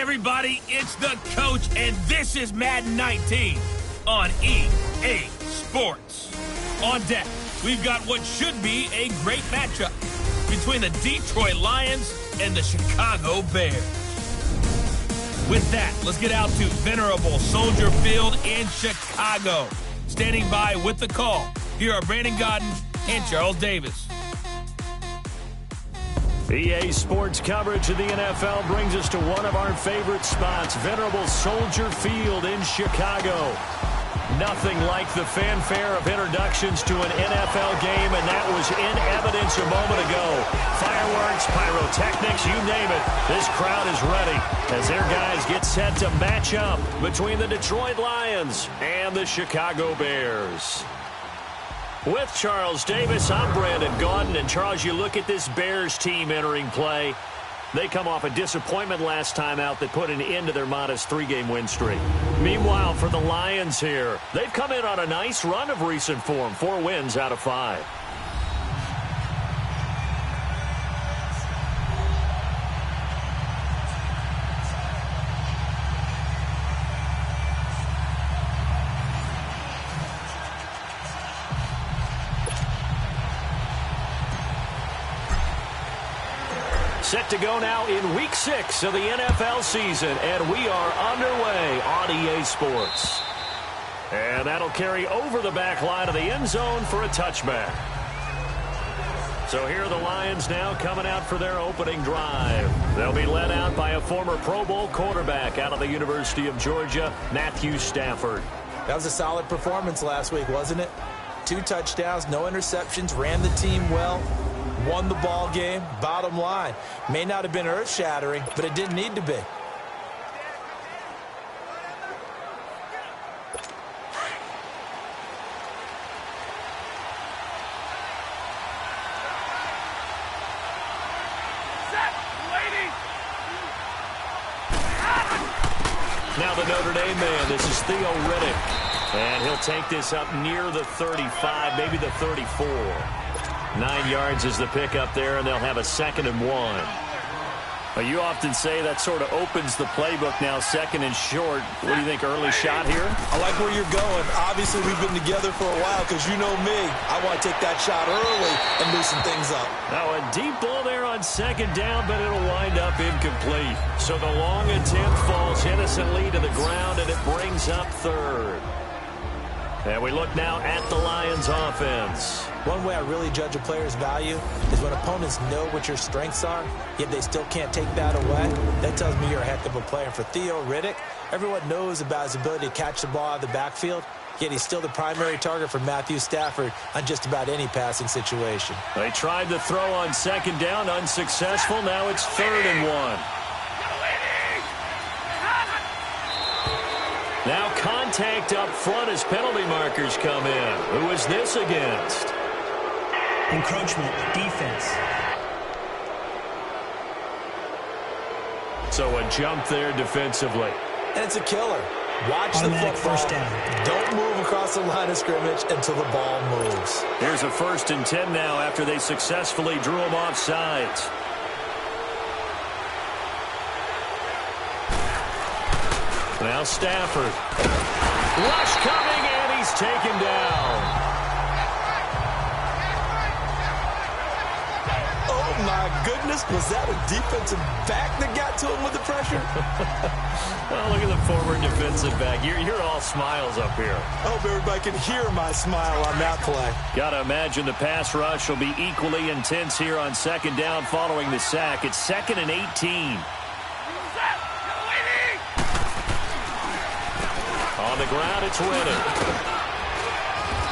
everybody, it's the coach, and this is Madden 19 on EA Sports. On deck, we've got what should be a great matchup between the Detroit Lions and the Chicago Bears. With that, let's get out to venerable Soldier Field in Chicago. Standing by with the call, here are Brandon Godden and Charles Davis. EA Sports coverage of the NFL brings us to one of our favorite spots, venerable Soldier Field in Chicago. Nothing like the fanfare of introductions to an NFL game, and that was in evidence a moment ago. Fireworks, pyrotechnics, you name it. This crowd is ready as their guys get set to match up between the Detroit Lions and the Chicago Bears. With Charles Davis, I'm Brandon Gaudin. And Charles, you look at this Bears team entering play. They come off a disappointment last time out that put an end to their modest 3-game win streak. Meanwhile, for the Lions here, they've come in on a nice run of recent form, 4 wins out of 5. Set to go now in Week 6 of the NFL season, and we are underway on EA Sports. And that'll carry over the back line of the end zone for a touchback. So here are the Lions now coming out for their opening drive. They'll be led out by a former Pro Bowl quarterback out of the University of Georgia, Matthew Stafford. That was a solid performance last week, wasn't it? 2 touchdowns, no interceptions, ran the team well. Won the ball game. Bottom line, may not have been earth-shattering, but it didn't need to be. Now the Notre Dame man, this is Theo Riddick. And he'll take this up near the 35, maybe the 34. 9 yards is the pickup there, and they'll have a 2nd and 1. Well, you often say that sort of opens the playbook now, 2nd and short. What do you think, early shot here? I like where you're going. Obviously, we've been together for a while because you know me. I want to take that shot early and loosen things up. Now, a deep ball there on 2nd down, but it'll wind up incomplete. So the long attempt falls innocently to the ground, and it brings up 3rd. And we look now at the Lions offense. One way I really judge a player's value is when opponents know what your strengths are, yet they still can't take that away. That tells me you're a heck of a player. For Theo Riddick, everyone knows about his ability to catch the ball out of the backfield, yet he's still the primary target for Matthew Stafford on just about any passing situation. They tried the throw on 2nd down, unsuccessful. Now it's 3rd and 1. Now contact up front as penalty markers come in. Who is this against? Encroachment, defense. So a jump there defensively. And it's a killer. Watch Automatic the football. first down. Don't move across the line of scrimmage until the ball moves. Here's a 1st and 10 now after they successfully drew him off sides. Now Stafford. Rush coming, and he's taken down. Oh, my goodness. Was that a defensive back that got to him with the pressure? Well, look at the forward defensive back. You're all smiles up here. I hope everybody can hear my smile on that play. Got to imagine the pass rush will be equally intense here on 2nd down following the sack. It's 2nd and 18. On the ground, it's Riddick.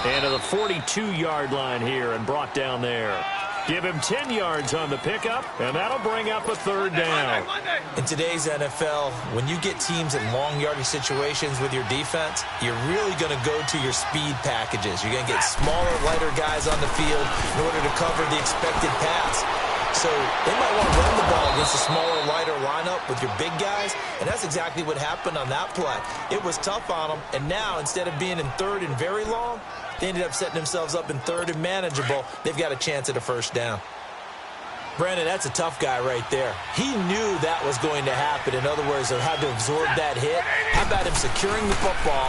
And to the 42-yard line here and brought down there. Give him 10 yards on the pickup, and that'll bring up a 3rd down. In today's NFL, when you get teams in long yardage situations with your defense, you're really going to go to your speed packages. You're going to get smaller, lighter guys on the field in order to cover the expected pass. So they might want to run the ball against a smaller, lighter lineup with your big guys, and that's exactly what happened on that play. It was tough on them, and now instead of being in 3rd and very long, they ended up setting themselves up in 3rd and manageable. They've got a chance at a 1st down. Brandon, that's a tough guy right there. He knew that was going to happen. In other words, they had to absorb that hit. How about him securing the football,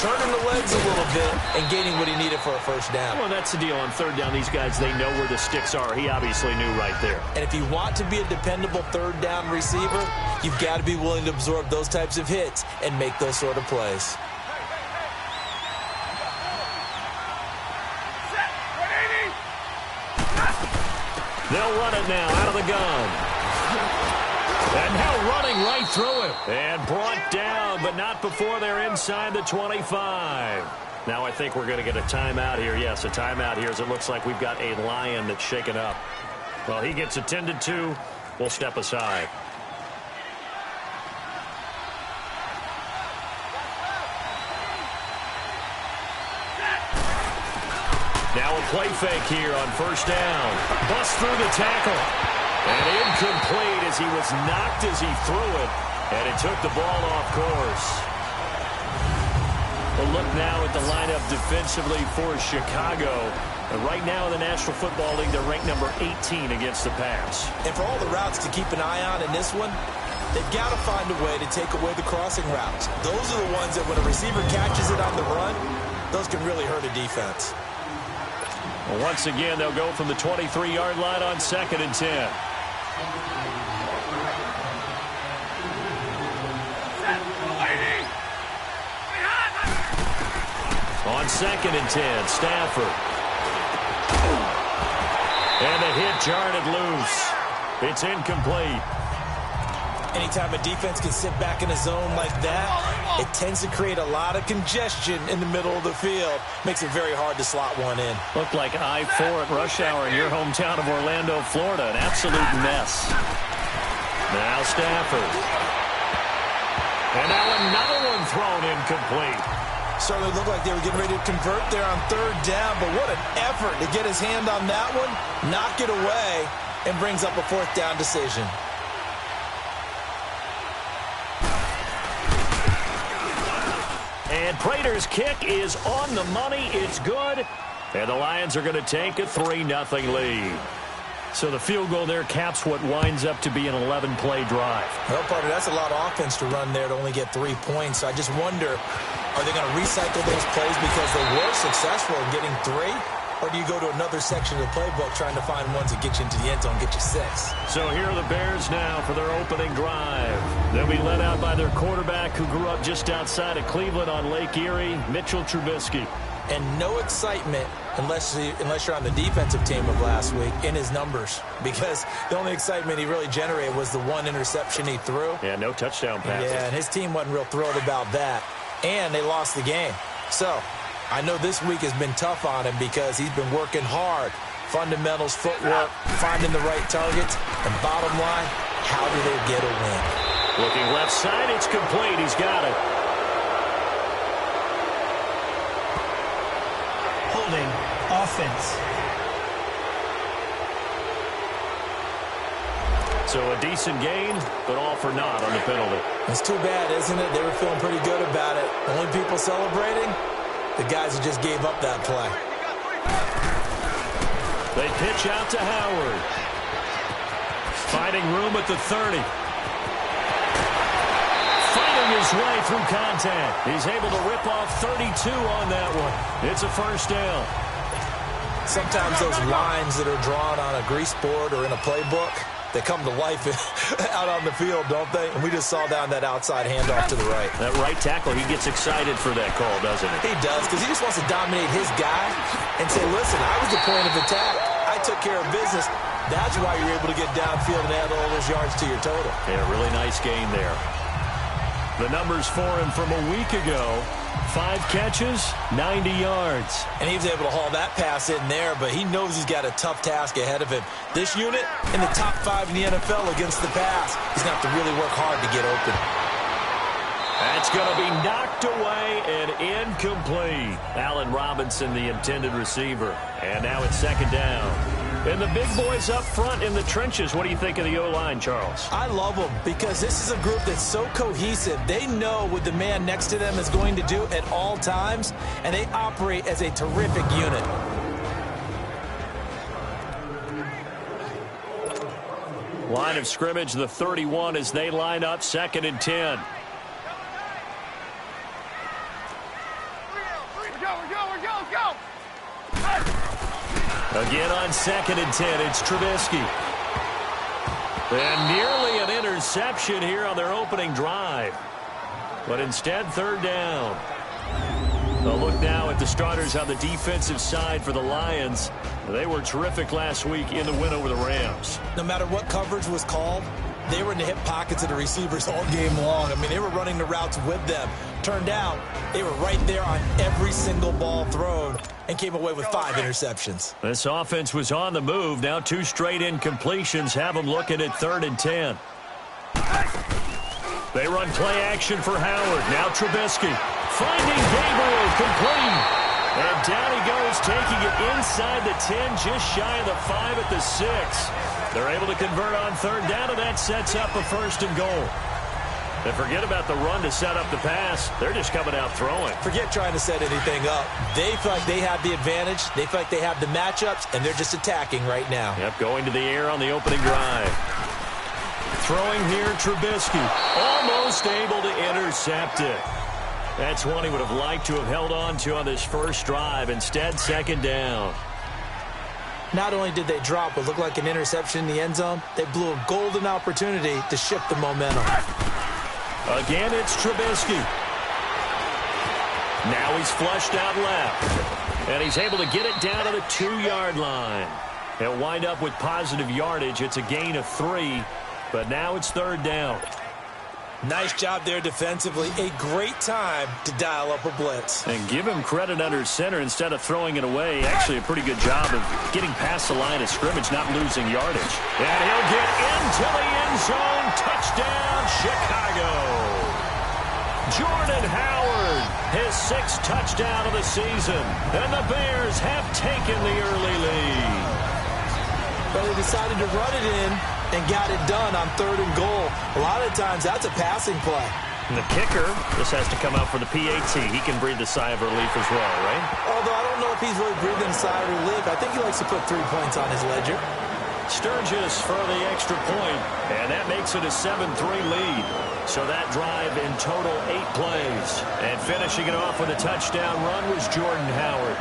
turning the legs a little bit, and gaining what he needed for a first down? Well, that's the deal on third down. These guys, they know where the sticks are. He obviously knew right there. And if you want to be a dependable third down receiver, you've got to be willing to absorb those types of hits and make those sort of plays. They'll run it now out of the gun. And now running right through it. And brought down, but not before they're inside the 25. Now I think we're going to get a timeout here. Yes, a timeout here as it looks like we've got a Lion that's shaken up. Well, he gets attended to. We'll step aside. Now a play fake here on first down. Bust through the tackle. And incomplete as he was knocked as he threw it. And it took the ball off course. We'll look now at the lineup defensively for Chicago. And right now in the National Football League, they're ranked number 18 against the pass. And for all the routes to keep an eye on in this one, they've got to find a way to take away the crossing routes. Those are the ones that when a receiver catches it on the run, those can really hurt a defense. Well, once again, they'll go from the 23-yard line on 2nd and 10. On 2nd and 10, Stafford. And the hit jarred it loose. It's incomplete. Anytime a defense can sit back in a zone like that, it tends to create a lot of congestion in the middle of the field. Makes it very hard to slot one in. Looked like I-4 at rush hour in your hometown of Orlando, Florida. An absolute mess. Now Stafford. And now another one thrown incomplete. Certainly looked like they were getting ready to convert there on third down, but what an effort to get his hand on that one, knock it away, and brings up a fourth down decision. And Prater's kick is on the money. It's good. And the Lions are going to take a 3-0 lead. So the field goal there caps what winds up to be an 11-play drive. Well, partner, that's a lot of offense to run there to only get 3 points. So I just wonder, are they going to recycle those plays because they were successful in getting 3? Or do you go to another section of the playbook trying to find ones that get you into the end zone, get you 6? So here are the Bears now for their opening drive. They'll be led out by their quarterback who grew up just outside of Cleveland on Lake Erie, Mitchell Trubisky. And no excitement unless you're on the defensive team of last week in his numbers. Because the only excitement he really generated was the one interception he threw. Yeah, no touchdown passes. Yeah, and his team wasn't real thrilled about that. And they lost the game. So I know this week has been tough on him because he's been working hard. Fundamentals, footwork, finding the right targets. And bottom line, how do they get a win? Looking left side, it's complete. He's got it. Holding offense. So a decent gain, but all for naught on the penalty. It's too bad, isn't it? They were feeling pretty good about it. Only people celebrating, the guys who just gave up that play. They pitch out to Howard. Finding room at the 30. Fighting his way through contact. He's able to rip off 32 on that one. It's a first down. Sometimes those lines that are drawn on a grease board or in a playbook, they come to life out on the field, don't they? And we just saw down that outside handoff to the right. That right tackle, he gets excited for that call, doesn't he? He does, because he just wants to dominate his guy and say, listen, I was the point of attack. I took care of business. That's why you're able to get downfield and add all those yards to your total. Yeah, really nice gain there. The numbers for him from a week ago, 5 catches, 90 yards. And he was able to haul that pass in there, but he knows he's got a tough task ahead of him. This unit in the top 5 in the NFL against the pass. He's going to have to really work hard to get open. That's going to be knocked away and incomplete. Allen Robinson, the intended receiver. And now it's second down. And the big boys up front in the trenches. What do you think of the O-line, Charles? I love them because this is a group that's so cohesive. They know what the man next to them is going to do at all times, and they operate as a terrific unit. Line of scrimmage, the 31, as they line up 2nd and 10. Again on 2nd and 10, it's Trubisky. And nearly an interception here on their opening drive. But instead, 3rd down. A look now at the starters on the defensive side for the Lions. They were terrific last week in the win over the Rams. No matter what coverage was called, they were in the hip pockets of the receivers all game long. I mean, they were running the routes with them. Turned out, they were right there on every single ball thrown and came away with 5 interceptions. This offense was on the move. Now 2 straight incompletions have them looking at 3rd and 10. They run play action for Howard. Now Trubisky finding Gabriel complete. And down he goes, taking it inside the 10, just shy of the 5 at the 6. They're able to convert on 3rd down, and that sets up a 1st and goal. And forget about the run to set up the pass. They're just coming out throwing. Forget trying to set anything up. They feel like they have the advantage. They feel like they have the matchups, and they're just attacking right now. Yep, going to the air on the opening drive. Throwing here, Trubisky. Almost able to intercept it. That's one he would have liked to have held on to on this first drive. Instead, 2nd down. Not only did they drop what looked like an interception in the end zone, they blew a golden opportunity to shift the momentum. Again, it's Trubisky. Now he's flushed out left. And he's able to get it down to the 2-yard line. He'll wind up with positive yardage. It's a gain of 3, but now it's 3rd down. Nice job there defensively. A great time to dial up a blitz. And give him credit under center instead of throwing it away. Actually a pretty good job of getting past the line of scrimmage, not losing yardage. And he'll get into the end zone. Touchdown, Chicago. Jordan Howard, his 6th touchdown of the season. And the Bears have taken the early lead. But they decided to run it in and got it done on 3rd and goal. A lot of times, that's a passing play. And the kicker, this has to come out for the PAT. He can breathe a sigh of relief as well, right? Although I don't know if he's really breathing a sigh of relief. I think he likes to put 3 points on his ledger. Sturgis for the extra point, and that makes it a 7-3 lead. So that drive in total 8 plays. And finishing it off with a touchdown run was Jordan Howard.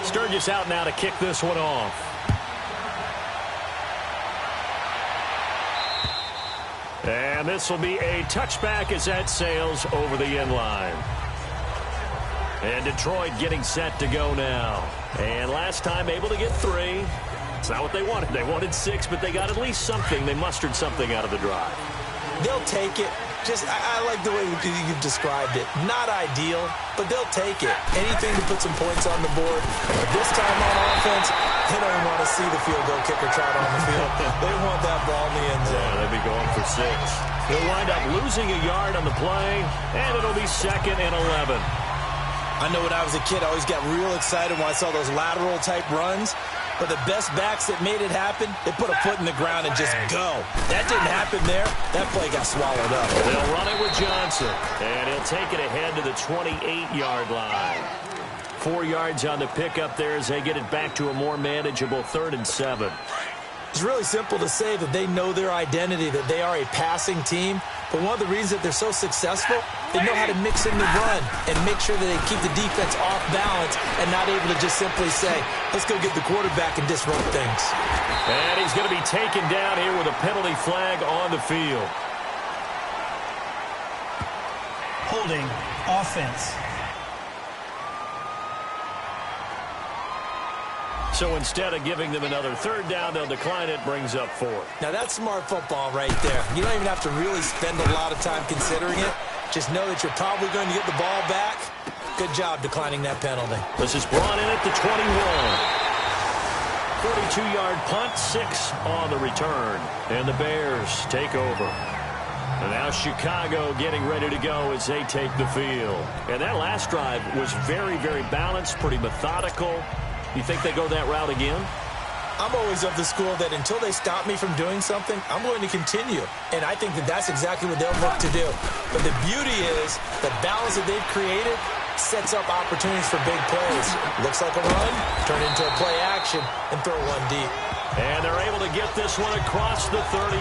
Sturgis out now to kick this one off. And this will be a touchback as that sails over the end line. And Detroit getting set to go now. And last time able to get 3. It's not what they wanted. They wanted 6, but they got at least something. They mustered something out of the drive. They'll take it. I like the way you've described it. Not ideal, but they'll take it. Anything to put some points on the board. But this time on offense, they don't even want to see the field goal kicker trot on the field. They want that ball in the end zone. Yeah, they'll be going for 6. They'll wind up losing a yard on the play, and it'll be 2nd and 11. I know when I was a kid, I always got real excited when I saw those lateral-type runs. But the best backs that made it happen, they put a foot in the ground and just go. That didn't happen there. That play got swallowed up. They'll run it with Johnson. And he'll take it ahead to the 28-yard line. 4 yards on the pickup there as they get it back to a more manageable 3rd and 7. It's really simple to say that they know their identity, that they are a passing team. But one of the reasons that they're so successful, they know how to mix in the run and make sure that they keep the defense off balance and not able to just simply say, let's go get the quarterback and disrupt things. And he's going to be taken down here with a penalty flag on the field. Holding offense. So instead of giving them another 3rd down, they'll decline it, brings up 4. Now that's smart football right there. You don't even have to really spend a lot of time considering it. Just know that you're probably going to get the ball back. Good job declining that penalty. This is brought in at the 21. 42-yard punt, 6 on the return. And the Bears take over. And now Chicago getting ready to go as they take the field. And that last drive was very, very balanced, pretty methodical. You think they go that route again? I'm always of the school that until they stop me from doing something, I'm going to continue. And I think that that's exactly what they'll look to do. But the beauty is the balance that they've created sets up opportunities for big plays. Looks like a run, turn into a play action, and throw one deep. And they're able to get this one across the 35.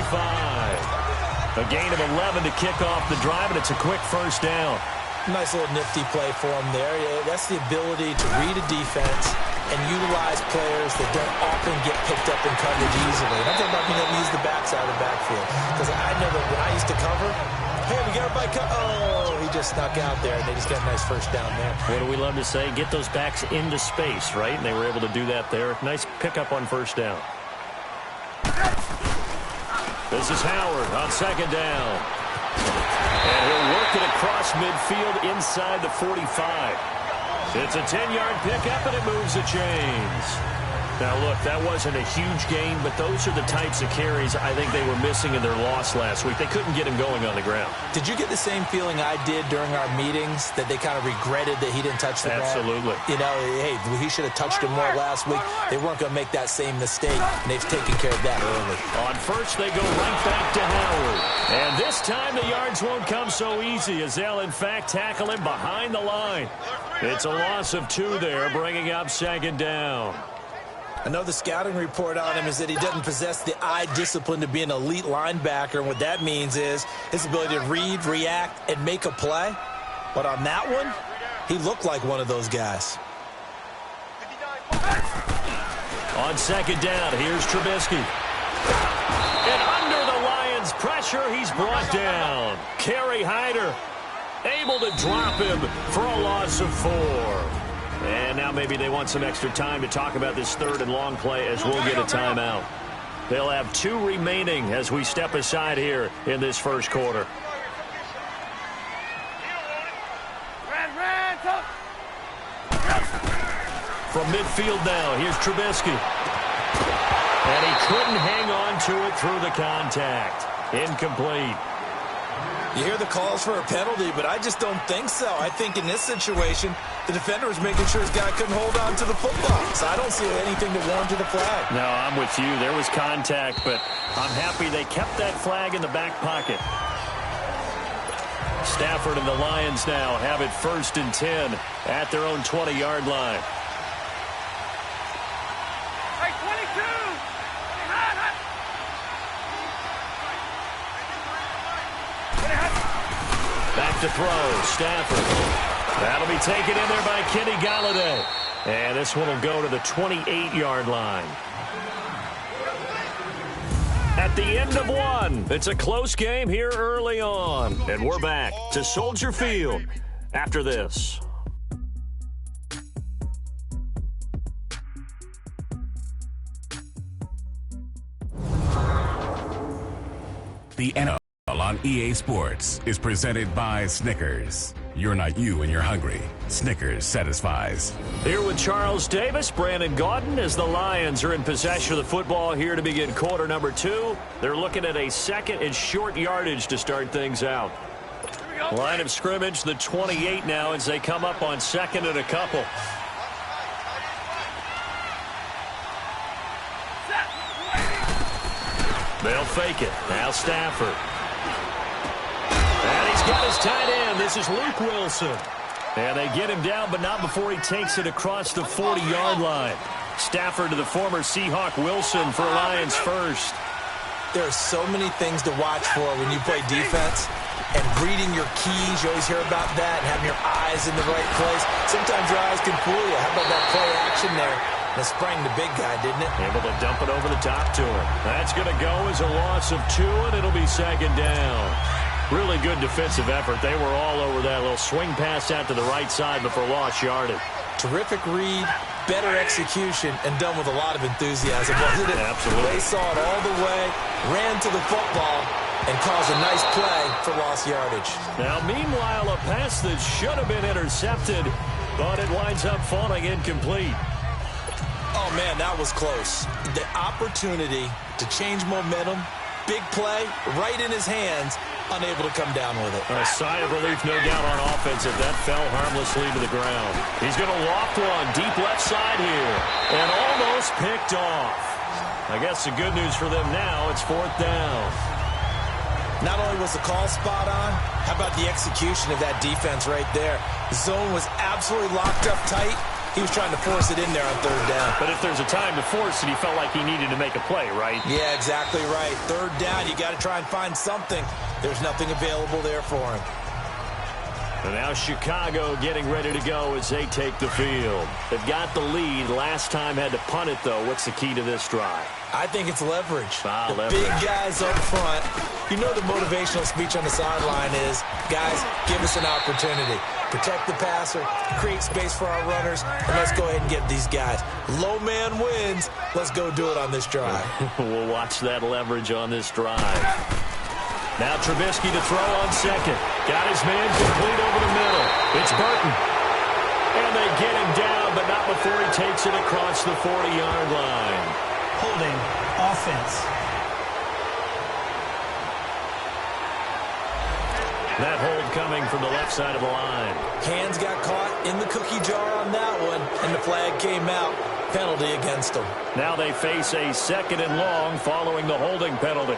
A gain of 11 to kick off the drive, and it's a quick first down. Nice little nifty play for him there. Yeah, that's the ability to read a defense and utilize players that don't often get picked up in coverage easily. And I'm talking about being able to use the backside of the backfield. Because I know that when I used to cover, hey, we got everybody oh, he just snuck out there, and they just got a nice first down there. What do we love to say? Get those backs into space, right? And they were able to do that there. Nice pickup on first down. This is Howard on second down. And he'll work it across midfield inside the 45. It's a 10-yard pickup, and it moves the chains. Now, look, that wasn't a huge gain, but those are the types of carries I think they were missing in their loss last week. They couldn't get him going on the ground. Did you get the same feeling I did during our meetings, that they kind of regretted that he didn't touch the ball? Absolutely. You know, hey, he should have touched him more last week. They weren't going to make that same mistake, and they've taken care of that early. On first, they go right back to Howard. And this time, the yards won't come so easy, as they'll, in fact, tackle him behind the line. It's a loss of 2 there, bringing up second down. Another scouting report on him is that he doesn't possess the eye discipline to be an elite linebacker. And what that means is his ability to read, react, and make a play. But on that one, he looked like one of those guys. On second down, here's Trubisky. And under the Lions' pressure, he's brought down. Kerry Hyder able to drop him for a loss of 4. And now maybe they want some extra time to talk about this third and long play, as we'll get a timeout. They'll have 2 remaining as we step aside here in this first quarter. From midfield now, here's Trubisky. And he couldn't hang on to it through the contact. Incomplete. You hear the calls for a penalty, but I just don't think so. I think in this situation, the defender was making sure his guy couldn't hold on to the football. So I don't see anything to warrant the flag. No, I'm with you. There was contact, but I'm happy they kept that flag in the back pocket. Stafford and the Lions now have it 1st and 10 at their own 20-yard line. Back to throw, Stafford. That'll be taken in there by Kenny Golladay. And this one will go to the 28-yard line. At the end of 1, it's a close game here early on. And we're back to Soldier Field after this. The NFL on EA Sports is presented by Snickers. You're not you and you're hungry. Snickers satisfies. Here with Charles Davis, Brandon Gaudin, as the Lions are in possession of the football here to begin quarter number 2. They're looking at a 2nd and short yardage to start things out. Line of scrimmage, the 28 now, as they come up on 2nd and a couple. They'll fake it. Now Stafford. And he's got his tight end. This is Luke Wilson. And they get him down, but not before he takes it across the 40-yard line. Stafford to the former Seahawk Wilson for Lions first. There are so many things to watch for when you play defense. And reading your keys, you always hear about that, and having your eyes in the right place. Sometimes your eyes can fool you. How about that play action there? That sprang the big guy, didn't it? Able to dump it over the top to him. That's going to go as a loss of 2, and it'll be 2nd down. Really good defensive effort. They were all over that little swing pass out to the right side before lost yardage. Terrific read, better execution, and done with a lot of enthusiasm, wasn't it? Absolutely. They saw it all the way, ran to the football, and caused a nice play for lost yardage. Now, meanwhile, a pass that should have been intercepted, but it winds up falling incomplete. Oh, man, that was close. The opportunity to change momentum, big play, right in his hands, unable to come down with it. A sigh of relief, no doubt, on offense if that fell harmlessly to the ground. He's going to loft one deep left side here, and almost picked off. I guess the good news for them now, it's 4th down. Not only was the call spot on, how about the execution of that defense right there? The zone was absolutely locked up tight. He was trying to force it in there on 3rd down. But if there's a time to force it, he felt like he needed to make a play, right? Yeah, exactly right. 3rd down, you got to try and find something. There's nothing available there for him. And now Chicago getting ready to go as they take the field. They've got the lead. Last time had to punt it, though. What's the key to this drive? I think it's leverage. The leverage. Big guys up front. You know the motivational speech on the sideline is, guys, give us an opportunity. Protect the passer, create space for our runners, and let's go ahead and get these guys. Low man wins. Let's go do it on this drive. We'll watch that leverage on this drive. Now Trubisky to throw on 2nd. Got his man complete over the middle. It's Burton. And they get him down, but not before he takes it across the 40-yard line. Holding offense. That hold coming from the left side of the line. Hands got caught in the cookie jar on that one, and the flag came out. Penalty against them. Now they face a 2nd and long following the holding penalty.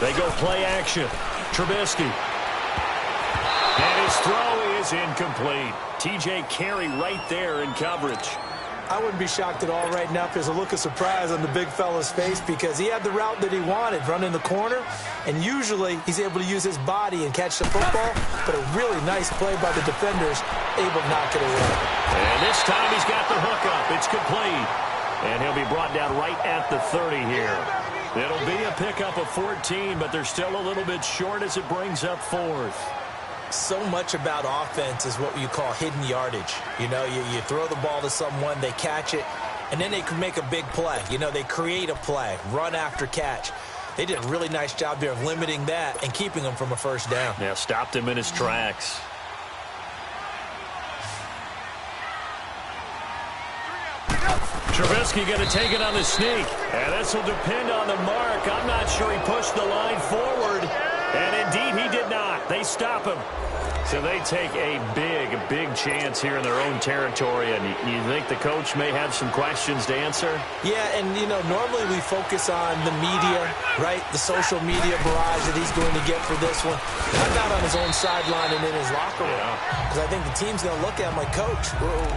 They go play action. Trubisky. And his throw is incomplete. T.J. Carey right there in coverage. I wouldn't be shocked at all right now if there's a look of surprise on the big fella's face because he had the route that he wanted, run in the corner, and usually he's able to use his body and catch the football, but a really nice play by the defenders, able to knock it away. And this time he's got the hook up. It's complete. And he'll be brought down right at the 30 here. It'll be a pickup of 14, but they're still a little bit short as it brings up 4th. So much about offense is what you call hidden yardage. You know, you throw the ball to someone, they catch it, and then they can make a big play. You know, they create a play, run after catch. They did a really nice job there of limiting that and keeping him from a 1st down. Yeah, stopped him in his tracks. Trubisky going to take it on the sneak. And this will depend on the mark. I'm not sure he pushed the line forward. And indeed, he did not. They stop him. So they take a big chance here in their own territory. And you think the coach may have some questions to answer? Yeah, and, you know, normally we focus on the media, right? The social media barrage that he's going to get for this one. Not on his own sideline and in his locker room. Because I think the team's going to look at him like, Coach,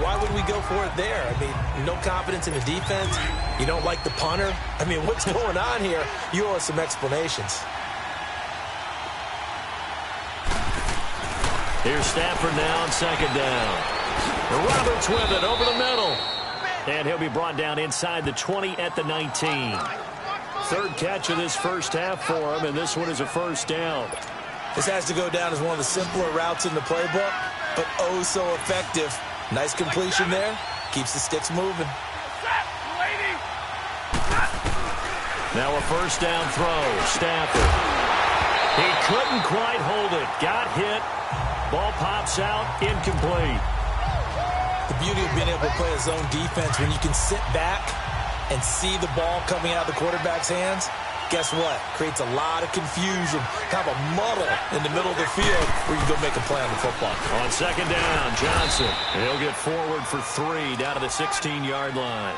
why would we go for it there? I mean, no confidence in the defense. You don't like the punter. I mean, what's going on here? You owe us some explanations. Here's Stafford now on 2nd down. Roberts with it over the middle. And he'll be brought down inside the 20 at the 19. 3rd catch of this first half for him, and this one is a 1st down. This has to go down as one of the simpler routes in the playbook, but oh so effective. Nice completion there. Keeps the sticks moving. Now a 1st down throw. Stafford. He couldn't quite hold it. Got hit. Ball pops out, incomplete. The beauty of being able to play a zone defense when you can sit back and see the ball coming out of the quarterback's hands, guess what? Creates a lot of confusion, kind of a muddle in the middle of the field where you can go make a play on the football. On 2nd down, Johnson. He'll get forward for 3 down to the 16-yard line.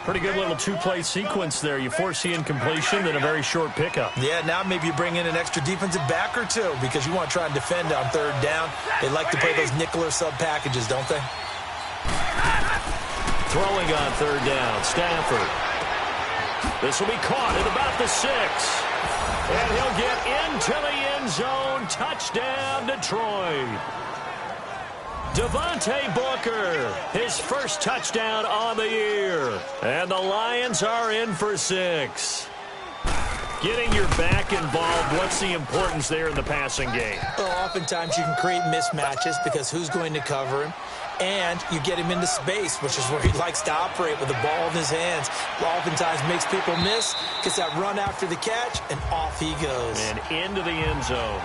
Pretty good little 2-play sequence there. You force the incompletion, then a very short pickup. Yeah, now maybe you bring in an extra defensive back or two because you want to try and defend on 3rd down. They like to play those nickel or sub packages, don't they? Throwing on 3rd down, Stafford. This will be caught at about the 6. And he'll get into the end zone. Touchdown, Detroit. Devontae Booker, his first touchdown on the year. And the Lions are in for 6. Getting your back involved, what's the importance there in the passing game? Well, oftentimes you can create mismatches because who's going to cover him? And you get him into space, which is where he likes to operate with the ball in his hands. Oftentimes makes people miss, gets that run after the catch, and off he goes. And into the end zone.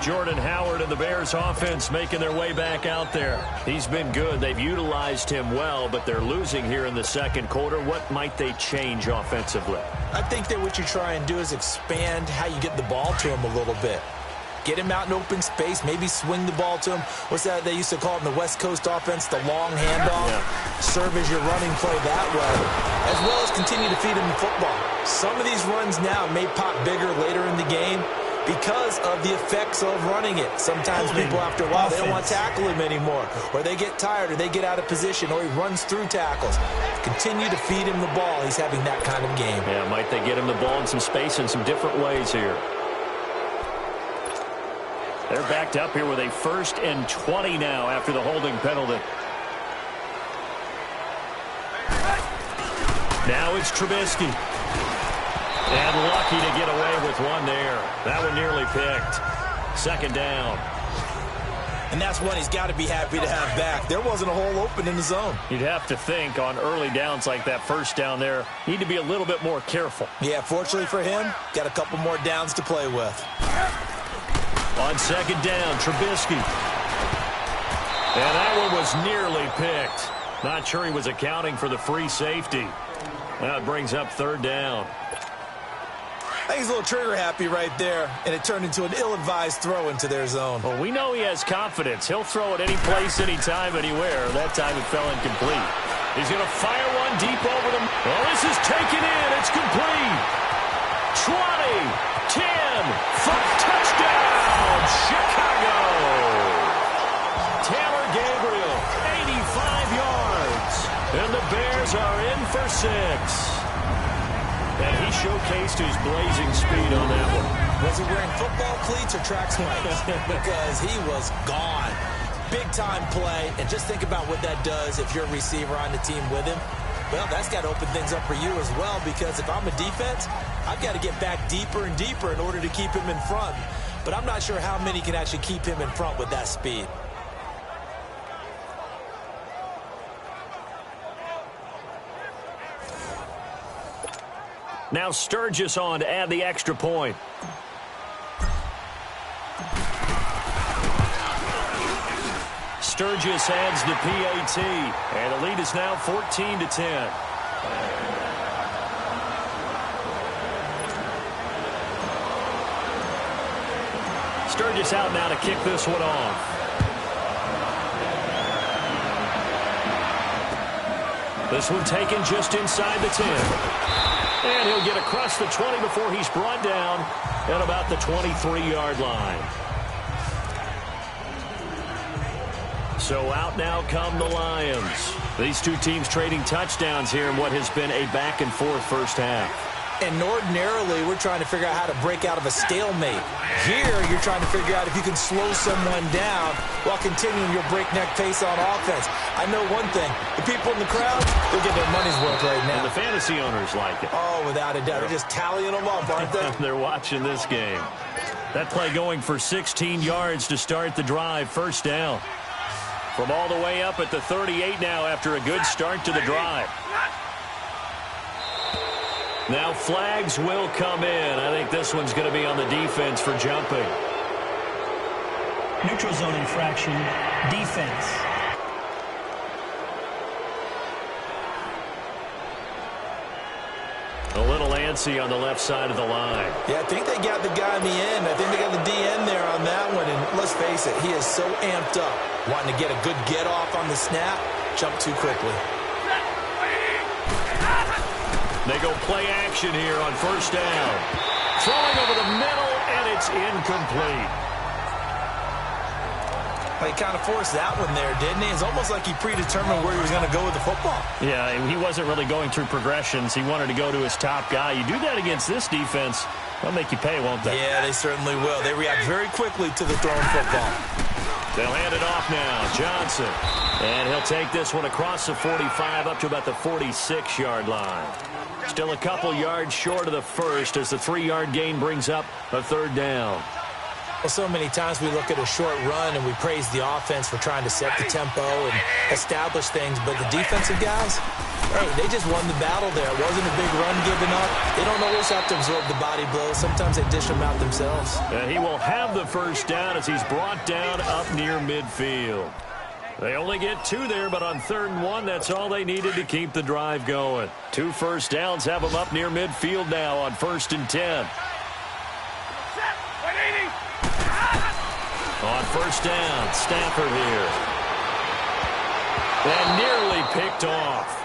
Jordan Howard and the Bears offense making their way back out there. He's been good. They've utilized him well, but they're losing here in the 2nd quarter. What might they change offensively? I think that what you try and do is expand how you get the ball to him a little bit. Get him out in open space. Maybe swing the ball to him. What's that they used to call it in the West Coast offense? The long handoff. Yeah. Serve as your running play that way, as well as continue to feed him the football. Some of these runs now may pop bigger later in the game because of the effects of running it. Sometimes people, after a while, they don't want to tackle him anymore, or they get tired, or they get out of position, or he runs through tackles. Continue to feed him the ball. He's having that kind of game. Yeah, might they get him the ball in some space in some different ways here. They're backed up here with a 1st and 20 now after the holding penalty. Now it's Trubisky. And lucky to get away with one there. That one nearly picked. 2nd down. And that's one he's got to be happy to have back. There wasn't a hole open in the zone. You'd have to think on early downs like that 1st down there, need to be a little bit more careful. Yeah, fortunately for him, got a couple more downs to play with. On 2nd down, Trubisky. And that one was nearly picked. Not sure he was accounting for the free safety. That brings up 3rd down. I think he's a little trigger happy right there, and it turned into an ill-advised throw into their zone. Well, we know he has confidence. He'll throw it any place, anytime, anywhere. That time it fell incomplete. He's going to fire one deep over them. Well, this is taken in. It's complete. 20, 10, 5, touchdown, Chicago. Taylor Gabriel, 85 yards. And the Bears are in for 6. And he showcased his blazing speed on that one. Was he wearing football cleats or track spikes? Because he was gone. Big-time play. And just think about what that does if you're a receiver on the team with him. Well, that's got to open things up for you as well, because if I'm a defense, I've got to get back deeper and deeper in order to keep him in front. But I'm not sure how many can actually keep him in front with that speed. Now Sturgis on to add the extra point. Sturgis adds the PAT, and the lead is now 14-10. Sturgis out now to kick this one off. This one taken just inside the 10. And he'll get across the 20 before he's brought down at about the 23-yard line. So out now come the Lions. These two teams trading touchdowns here in what has been a back-and-forth first half. And ordinarily, we're trying to figure out how to break out of a stalemate. Here, you're trying to figure out if you can slow someone down while continuing your breakneck pace on offense. I know one thing. The people in the crowd, they'll get their money's worth right now. And the fantasy owners like it. Oh, without a doubt. They're just tallying them up, aren't they? They're watching this game. That play going for 16 yards to start the drive. 1st down. From all the way up at the 38 now after a good start to the drive. Now flags will come in. I think this one's going to be on the defense for jumping. Neutral zone infraction, defense. A little antsy on the left side of the line. Yeah, I think they got the guy in the end. I think they got the DN there on that one. And let's face it, he is so amped up, wanting to get a good get off on the snap, jump too quickly. They go play action here on 1st down. Throwing over the middle, and it's incomplete. Well, he kind of forced that one there, didn't he? It's almost like he predetermined where he was going to go with the football. Yeah, he wasn't really going through progressions. He wanted to go to his top guy. You do that against this defense, they'll make you pay, won't they? Yeah, they certainly will. They react very quickly to the thrown football. They'll hand it off now. Johnson. And he'll take this one across the 45 up to about the 46-yard line. Still a couple yards short of the first as the 3-yard gain brings up a 3rd down. Well, so many times we look at a short run and we praise the offense for trying to set the tempo and establish things, but the defensive guys, hey, they just won the battle there. It wasn't a big run given up. They don't always have to absorb the body blows. Sometimes they dish them out themselves. And he will have the 1st down as he's brought down up near midfield. They only get 2 there, but on 3rd and 1, that's all they needed to keep the drive going. 2 1st downs have them up near midfield now on 1st and 10. On first down, Stafford here. And nearly picked off.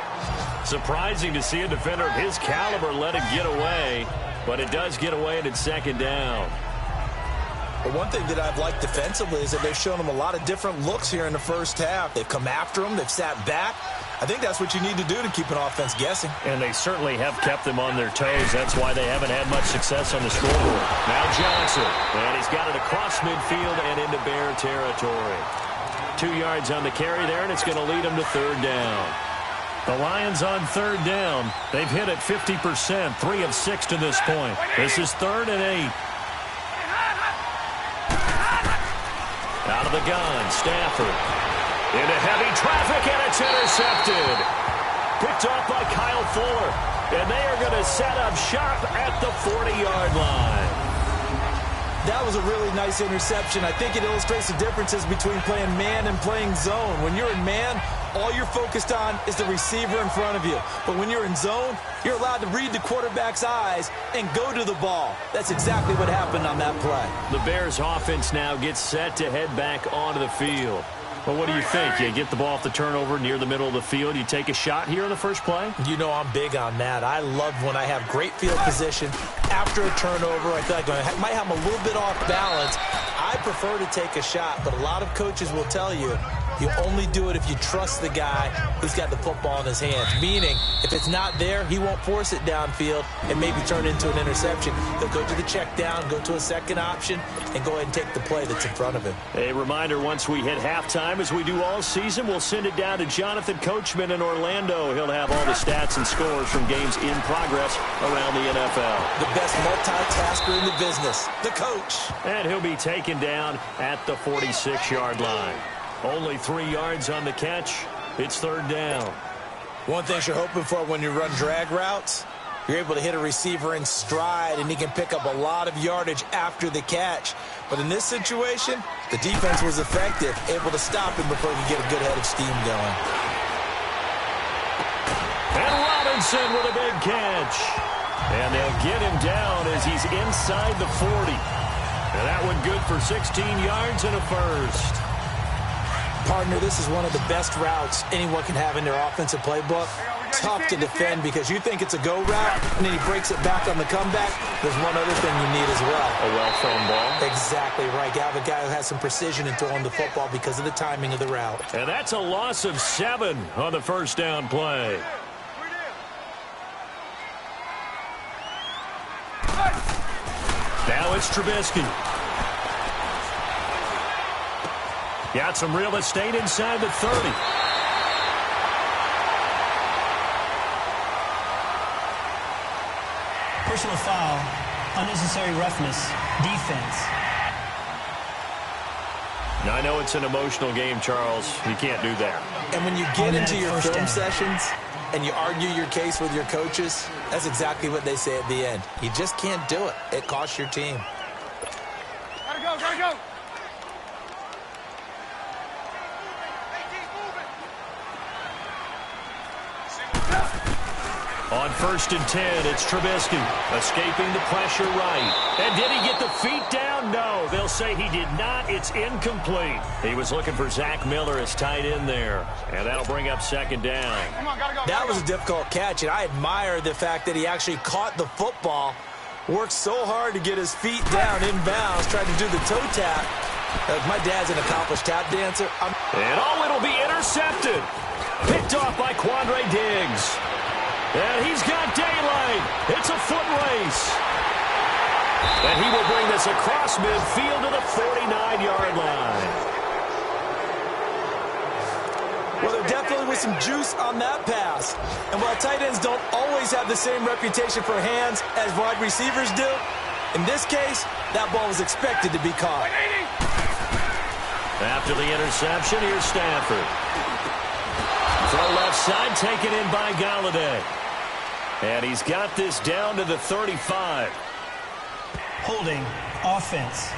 Surprising to see a defender of his caliber let it get away, but it does get away and it's second down. But one thing that I've liked defensively is that they've shown him a lot of different looks here in the first half. They've come after him. They've sat back. I think that's what you need to do to keep an offense guessing. And they certainly have kept them on their toes. That's why they haven't had much success on the scoreboard. Now Johnson. And he's got it across midfield and into Bear territory. 2 yards on the carry there, and it's going to lead them to third down. The Lions on third down. They've hit it 50%, 3 of 6 to this point. This is 3rd and 8. Out of the gun, Stafford. Into heavy traffic, and it's intercepted. Picked off by Kyle Fuller. And they are going to set up shop at the 40-yard line. That was a really nice interception. I think it illustrates the differences between playing man and playing zone. When you're in man, all you're focused on is the receiver in front of you. But when you're in zone, you're allowed to read the quarterback's eyes and go to the ball. That's exactly what happened on that play. The Bears offense now gets set to head back onto the field. Well, what do you think? You get the ball off the turnover near the middle of the field. You take a shot here in the first play? You know I'm big on that. I love when I have great field position after a turnover. I feel like I might have them a little bit off balance. I prefer to take a shot, but a lot of coaches will tell you you only do it if you trust the guy who's got the football in his hands. Meaning, if it's not there, he won't force it downfield and maybe turn it into an interception. He'll go to the check down, go to a second option, and go ahead and take the play that's in front of him. A reminder, once we hit halftime, as we do all season, we'll send it down to Jonathan Coachman in Orlando. He'll have all the stats and scores from games in progress around the NFL. The best multitasker in the business, the coach. And he'll be taken down at the 46-yard line. Only 3 yards on the catch. It's third down. One thing you're hoping for when you run drag routes, you're able to hit a receiver in stride, and he can pick up a lot of yardage after the catch. But in this situation, the defense was effective, able to stop him before he could get a good head of steam going. And Robinson with a big catch. And they'll get him down as he's inside the 40. And that one good for 16 yards and a first. Partner, this is one of the best routes anyone can have in their offensive playbook. Tough to defend because you think it's a go route, and then he breaks it back on the comeback. There's one other thing you need as well. A well-thrown ball. Exactly right. You have a guy who has some precision in throwing the football because of the timing of the route. And that's a loss of 7 on the first down play. Now it's Trubisky. Got some real estate inside the 30. Personal foul, unnecessary roughness, defense. Now, I know it's an emotional game, Charles. You can't do that. And when you get into your film sessions and you argue your case with your coaches, that's exactly what they say at the end. You just can't do it. It costs your team. Gotta go, gotta go. On first and 10, it's Trubisky escaping the pressure right. And did he get the feet down? No, they'll say he did not. It's incomplete. He was looking for Zach Miller as tight end there. And that'll bring up second down. Come on, gotta go. That was a difficult catch, and I admire the fact that he actually caught the football, worked so hard to get his feet down inbounds, tried to do the toe tap. My dad's an accomplished tap dancer. And it'll be intercepted. Picked off by Quandre Diggs. And he's got daylight. It's a foot race. And he will bring this across midfield to the 49-yard line. Well, there definitely was some juice on that pass. And while tight ends don't always have the same reputation for hands as wide receivers do, in this case, that ball was expected to be caught. After the interception, here's Stafford. Throw left side, taken in by Galladay. And he's got this down to the 35. Holding, offense.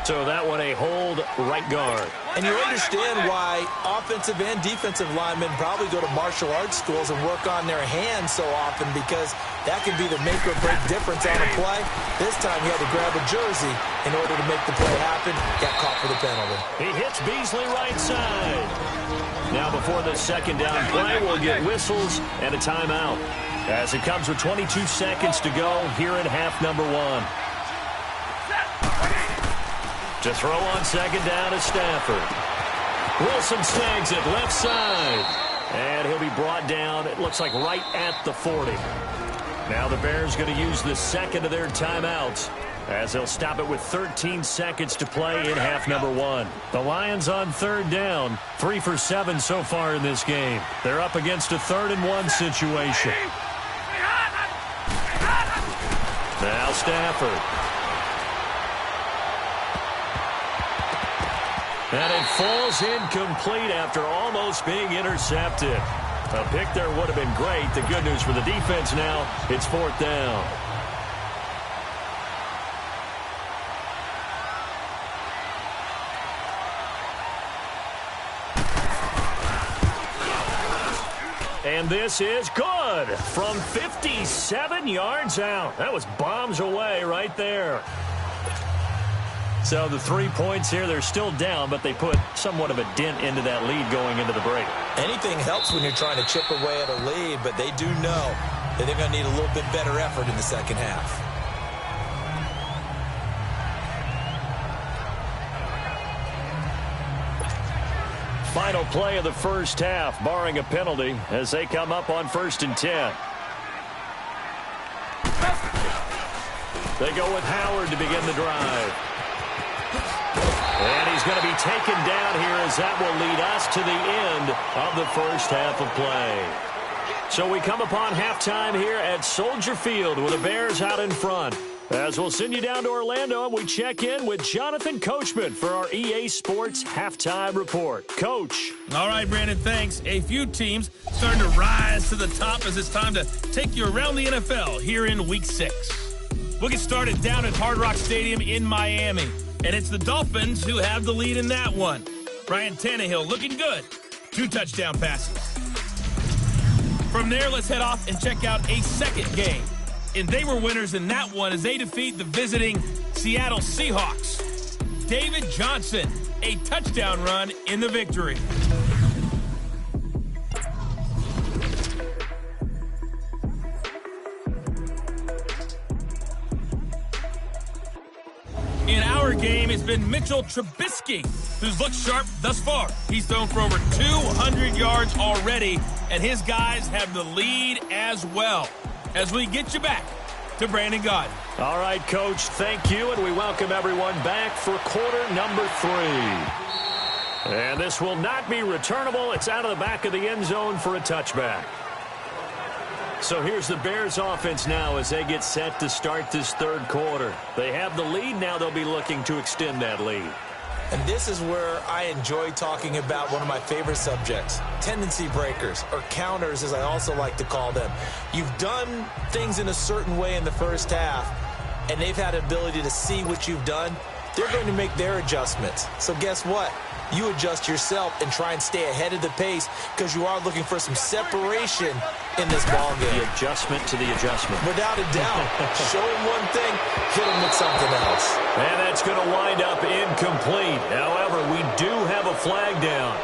So that one a hold right guard. And you understand why offensive and defensive linemen probably go to martial arts schools and work on their hands so often, because that can be the make or break difference on a play. This time he had to grab a jersey in order to make the play happen. Got caught for the penalty. He hits Beasley right side. Now before the second down play, we'll get whistles and a timeout, as it comes with 22 seconds to go here in half number 1. To throw on second down is Stafford. Wilson snags it left side. And he'll be brought down, it looks like right at the 40. Now the Bears going to use the second of their timeouts, as they'll stop it with 13 seconds to play in half number 1. The Lions on third down, 3 for 7 so far in this game. They're up against a 3rd and 1 situation. Now Stafford. And it falls incomplete after almost being intercepted. A pick there would have been great. The good news for the defense now, it's 4th down. And this is good from 57 yards out. That was bombs away right there. So the 3 points here, they're still down, but they put somewhat of a dent into that lead going into the break. Anything helps when you're trying to chip away at a lead, but they do know that they're going to need a little bit better effort in the second half. Final play of the first half, barring a penalty, as they come up on 1st and 10. They go with Howard to begin the drive. And he's going to be taken down here, as that will lead us to the end of the first half of play. So we come upon halftime here at Soldier Field with the Bears out in front. As we'll send you down to Orlando, and we check in with Jonathan Coachman for our EA Sports Halftime Report. Coach. All right, Brandon, thanks. A few teams starting to rise to the top as it's time to take you around the NFL here in Week 6. We'll get started down at Hard Rock Stadium in Miami. And it's the Dolphins who have the lead in that one. Ryan Tannehill looking good. 2 touchdown passes. From there, let's head off and check out a second game. And they were winners in that one as they defeat the visiting Seattle Seahawks. David Johnson, a touchdown run in the victory. In our game, it's been Mitchell Trubisky, who's looked sharp thus far. He's thrown for over 200 yards already, and his guys have the lead as well. As we get you back to Brandon Gaudin. All right, Coach, thank you, and we welcome everyone back for quarter number 3. And this will not be returnable. It's out of the back of the end zone for a touchback. So here's the Bears offense now as they get set to start this third quarter. They have the lead. Now they'll be looking to extend that lead. And this is where I enjoy talking about one of my favorite subjects, tendency breakers, or counters as I also like to call them. You've done things in a certain way in the first half, and they've had the ability to see what you've done. They're going to make their adjustments. So guess what? You adjust yourself and try and stay ahead of the pace, because you are looking for some separation in this ball game. The adjustment to the adjustment. Without a doubt. Show them one thing, hit them with something else. And that's going to wind up incomplete. However, we do have a flag down.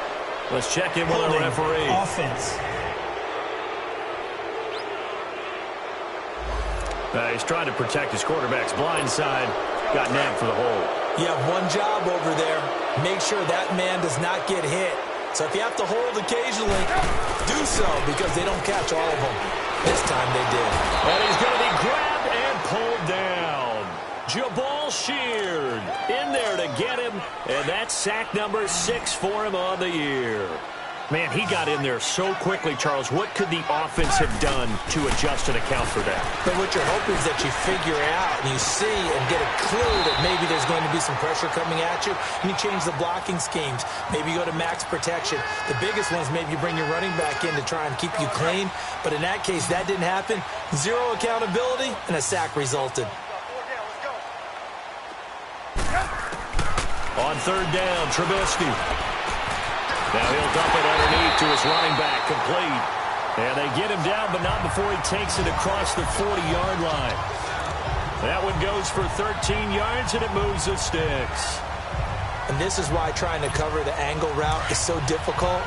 Let's check in with our referee. Offense. He's trying to protect his quarterback's blind side. Got nabbed for the hold. You have one job over there. Make sure that man does not get hit. So if you have to hold occasionally, do so, because they don't catch all of them. This time they did. And he's going to be grabbed and pulled down. Jabal Sheard in there to get him, and that's sack number 6 for him on the year. Man, he got in there so quickly, Charles. What could the offense have done to adjust and account for that? But what you're hoping is that you figure out and you see and get a clue that maybe there's going to be some pressure coming at you, and you change the blocking schemes. Maybe you go to max protection. The biggest one is maybe you bring your running back in to try and keep you clean. But in that case, that didn't happen. 0 accountability, and a sack resulted. On third down, Trubisky. Now he'll dump it underneath to his running back, complete. And they get him down, but not before he takes it across the 40-yard line. That one goes for 13 yards, and it moves the sticks. And this is why trying to cover the angle route is so difficult.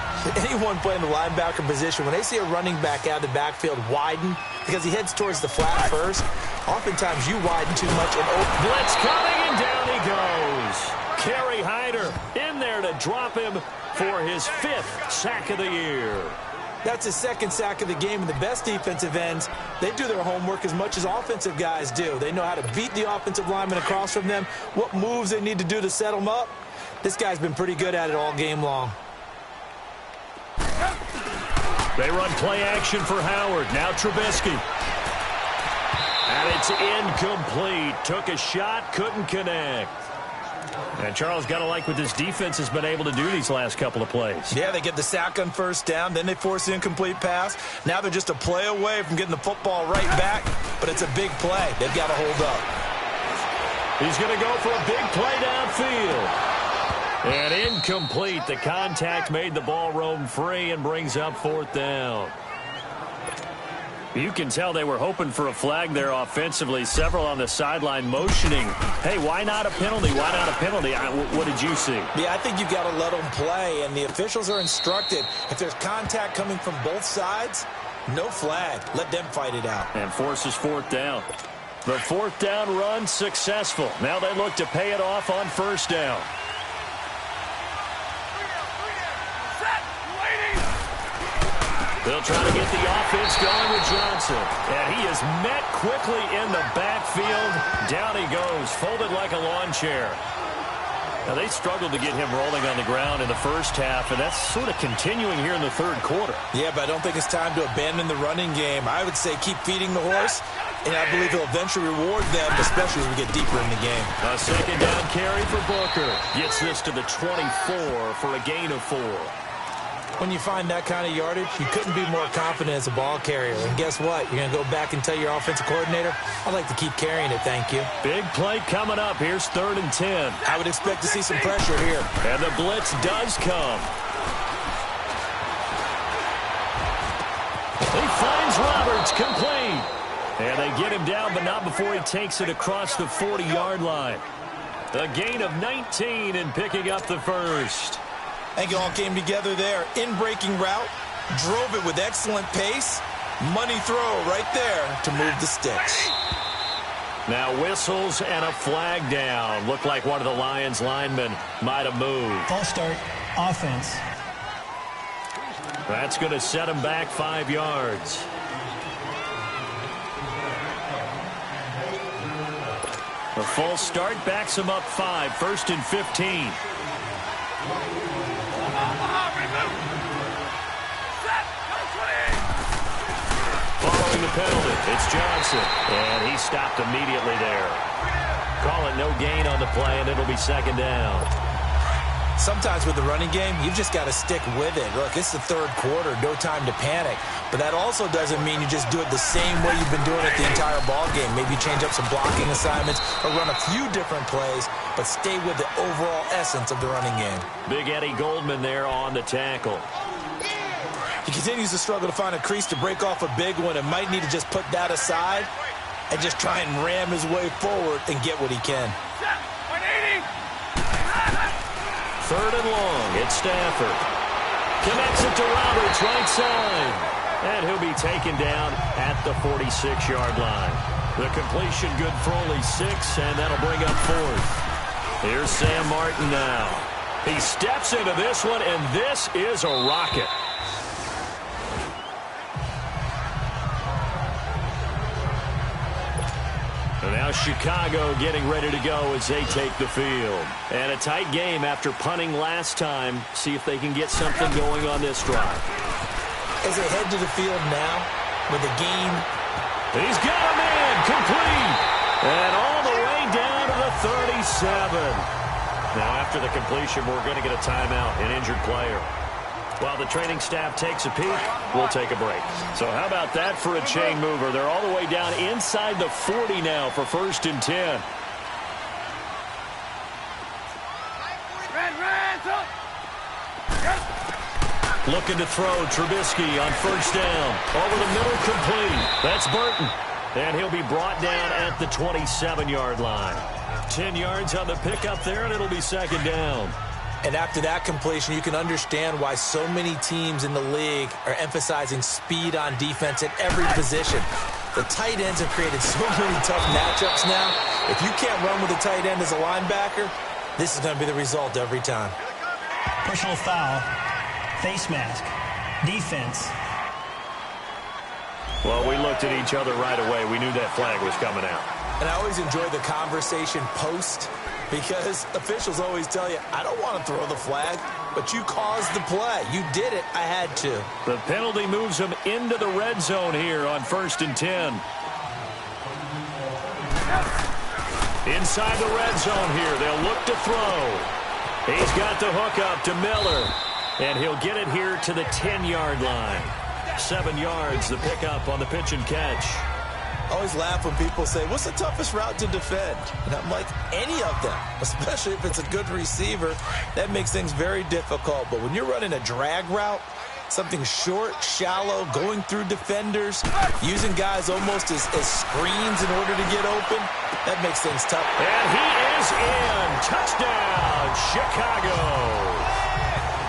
Anyone playing the linebacker position, when they see a running back out of the backfield widen, because he heads towards the flat first, oftentimes you widen too much. And blitz coming, and down he goes. Kerry Hyder in there to drop him for his 5th sack of the year. That's his 2nd sack of the game, and the best defensive ends, they do their homework as much as offensive guys do. They know how to beat the offensive lineman across from them, what moves they need to do to set them up. This guy's been pretty good at it all game long. They run play action for Howard. Now Trubisky. And it's incomplete. Took a shot, couldn't connect. And Charles, got to like what this defense has been able to do these last couple of plays. Yeah, they get the sack on first down, then they force the incomplete pass. Now they're just a play away from getting the football right back, but it's a big play. They've got to hold up. He's going to go for a big play downfield. And incomplete. The contact made the ball roam free and brings up 4th down. You can tell they were hoping for a flag there offensively. Several on the sideline motioning. Hey, why not a penalty? Why not a penalty? What did you see? Yeah, I think you've got to let them play, and the officials are instructed. If there's contact coming from both sides, no flag. Let them fight it out. And forces 4th down. The 4th down run successful. Now they look to pay it off on 1st down. They'll try to get the offense going with Johnson. And he is met quickly in the backfield. Down he goes, folded like a lawn chair. Now, they struggled to get him rolling on the ground in the first half, and that's sort of continuing here in the 3rd quarter. Yeah, but I don't think it's time to abandon the running game. I would say keep feeding the horse, and I believe he'll eventually reward them, especially as we get deeper in the game. A 2nd down carry for Booker. Gets this to the 24 for a gain of 4. When you find that kind of yardage, you couldn't be more confident as a ball carrier. And guess what? You're going to go back and tell your offensive coordinator, I'd like to keep carrying it, thank you. Big play coming up. Here's 3rd and 10. I would expect to see some pressure here. And the blitz does come. He finds Roberts, complete. And they get him down, but not before he takes it across the 40-yard line. A gain of 19 and picking up the 1st. I think it all came together there. In-breaking route, drove it with excellent pace. Money throw right there to move the sticks. Now whistles and a flag down. Looked like one of the Lions linemen might have moved. False start, offense. That's going to set him back 5 yards. The false start backs him up 5. 1st and 15. Following the penalty, it's Johnson, and he stopped immediately there. Call it no gain on the play, and it'll be 2nd down. Sometimes with the running game, you've just got to stick with it. Look, it's the 3rd quarter, no time to panic. But that also doesn't mean you just do it the same way you've been doing it the entire ball game. Maybe change up some blocking assignments or run a few different plays, but stay with the overall essence of the running game. Big Eddie Goldman there on the tackle. He continues to struggle to find a crease to break off a big one and might need to just put that aside and just try and ram his way forward and get what he can. 3rd and long. It's Stafford. Connects it to Roberts, right side. And he'll be taken down at the 46-yard line. The completion good for only 6, and that'll bring up 4th. Here's Sam Martin now. He steps into this one, and this is a rocket. And now Chicago getting ready to go as they take the field. And a tight game after punting last time. See if they can get something going on this drive. As they head to the field now with the game. He's got a man, complete. And all the way down to the 37. Now after the completion, we're going to get a timeout, an injured player. While the training staff takes a peek, we'll take a break. So how about that for a chain mover? They're all the way down inside the 40 now for 1st and 10. Looking to throw. Trubisky on first down. Over the middle, complete. That's Burton. And he'll be brought down at the 27-yard line. 10 yards on the pickup there, and it'll be second down. And after that completion, you can understand why so many teams in the league are emphasizing speed on defense at every position. The tight ends have created so many tough matchups now. If you can't run with a tight end as a linebacker, this is going to be the result every time. Personal foul, face mask, defense. Well, we looked at each other right away. We knew that flag was coming out. And I always enjoy the conversation post, because officials always tell you, I don't want to throw the flag, but you caused the play. You did it. I had to. The penalty moves him into the red zone here on 1st and 10. Inside the red zone here, they'll look to throw. He's got the hook up to Miller, and he'll get it here to the 10-yard line. 7 yards, the pickup on the pitch and catch. I always laugh when people say, what's the toughest route to defend? And I'm like, any of them, especially if it's a good receiver. That makes things very difficult. But when you're running a drag route, something short, shallow, going through defenders, using guys almost as screens in order to get open, that makes things tough. And he is in. Touchdown, Chicago.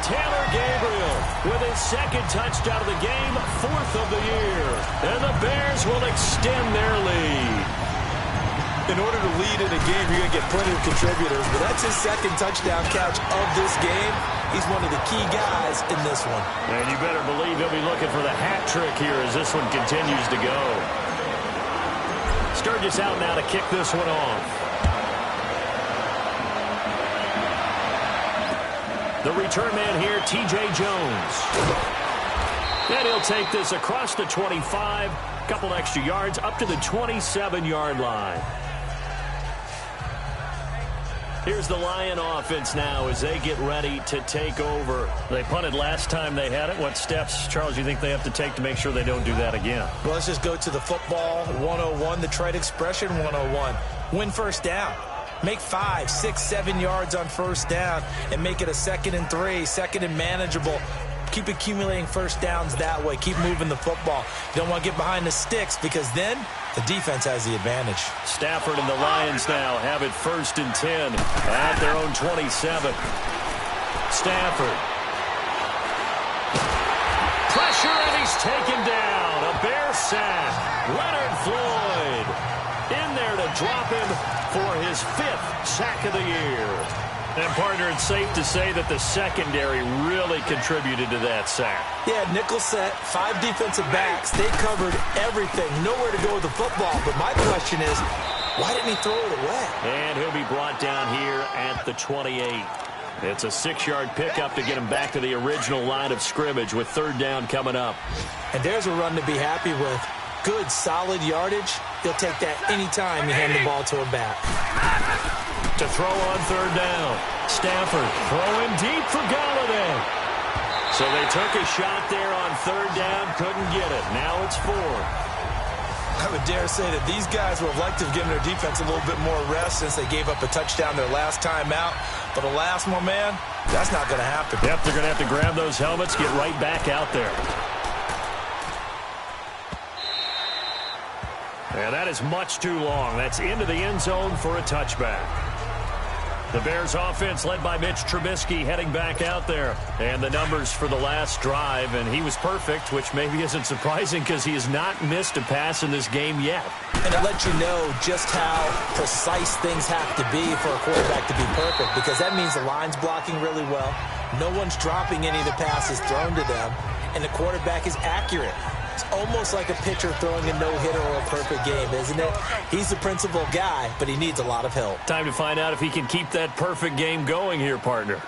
Taylor Gabriel with his second touchdown of the game, 4th of the year. And the Bears will extend their lead. In order to lead in a game, you're going to get plenty of contributors, but that's his second touchdown catch of this game. He's one of the key guys in this one. And you better believe he'll be looking for the hat trick here as this one continues to go. Sturgis out now to kick this one off. The return man here, T.J. Jones. And he'll take this across the 25, couple extra yards, up to the 27-yard line. Here's the Lion offense now as they get ready to take over. They punted last time they had it. What steps, Charles, you think they have to take to make sure they don't do that again? Well, let's just go to the football 101, the trade expression 101. Win first down. Make 5, 6, 7 yards on first down and make it a 2nd and 3, 2nd and manageable. Keep accumulating first downs that way. Keep moving the football. You don't want to get behind the sticks because then the defense has the advantage. Stafford and the Lions now have it 1st and 10 at their own 27. Stafford. Pressure, and he's taken down. A Bear sack. Leonard Floyd in there to drop him for his 5th sack of the year. And, partner, it's safe to say that the secondary really contributed to that sack. Yeah, nickel set, 5 defensive backs. They covered everything. Nowhere to go with the football. But my question is, why didn't he throw it away? And he'll be brought down here at the 28. It's a 6-yard pickup to get him back to the original line of scrimmage with 3rd down coming up. And there's a run to be happy with. Good, solid yardage. He'll take that anytime you hand the ball to a back. To throw on 3rd down. Stafford throwing deep for Galladay. So they took a shot there on 3rd down, couldn't get it. Now it's 4. I would dare say that these guys would have liked to have given their defense a little bit more rest since they gave up a touchdown their last time out. But alas, my man, that's not going to happen. Yep, they're going to have to grab those helmets, get right back out there. And that is much too long. That's into the end zone for a touchback. The Bears offense led by Mitch Trubisky heading back out there. And the numbers for the last drive, and he was perfect, which maybe isn't surprising because he has not missed a pass in this game yet. And it lets you know just how precise things have to be for a quarterback to be perfect, because that means the line's blocking really well. No one's dropping any of the passes thrown to them, and the quarterback is accurate. It's almost like a pitcher throwing a no-hitter or a perfect game, isn't it? He's the principal guy, but he needs a lot of help. Time to find out if he can keep that perfect game going here, partner.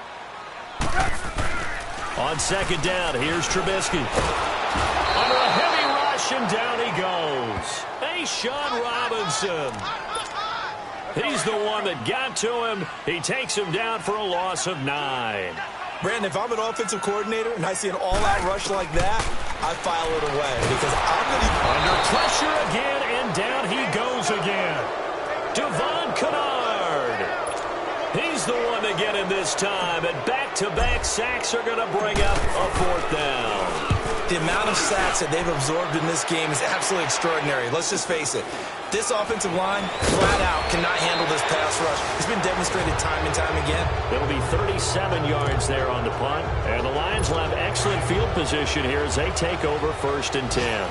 On 2nd down, here's Trubisky. Under a heavy rush, and down he goes. Sean Robinson. He's the one that got to him. He takes him down for a loss of 9. Brandon, if I'm an offensive coordinator and I see an all-out rush like that, I file it away because I'm going to... Under pressure again, and down he goes again. Devon Kennard. He's the one to get him this time, and back-to-back sacks are going to bring up a 4th down. The amount of sacks that they've absorbed in this game is absolutely extraordinary. Let's just face it. This offensive line, flat out, cannot handle this pass rush. It's been demonstrated time and time again. It'll be 37 yards there on the punt. And the Lions will have excellent field position here as they take over 1st and 10.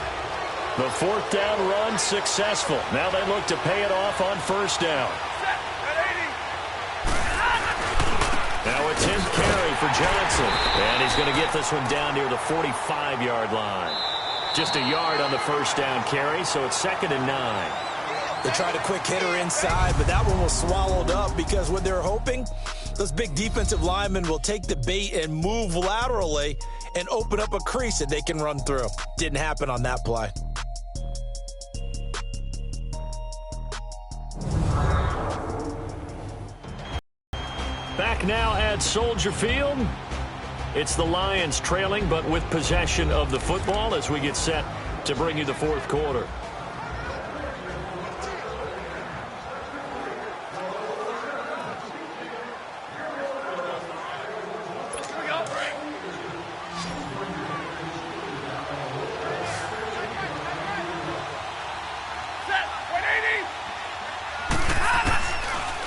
The 4th down run successful. Now they look to pay it off on 1st down. Now a 10th carry for Johnson. And he's going to get this one down near the 45-yard line. Just a yard on the 1st down carry, so it's 2nd and 9. They tried a quick hitter inside, but that one was swallowed up because what they're hoping, those big defensive linemen will take the bait and move laterally and open up a crease that they can run through. Didn't happen on that play. Back now at Soldier Field. It's the Lions trailing, but with possession of the football as we get set to bring you the 4th quarter.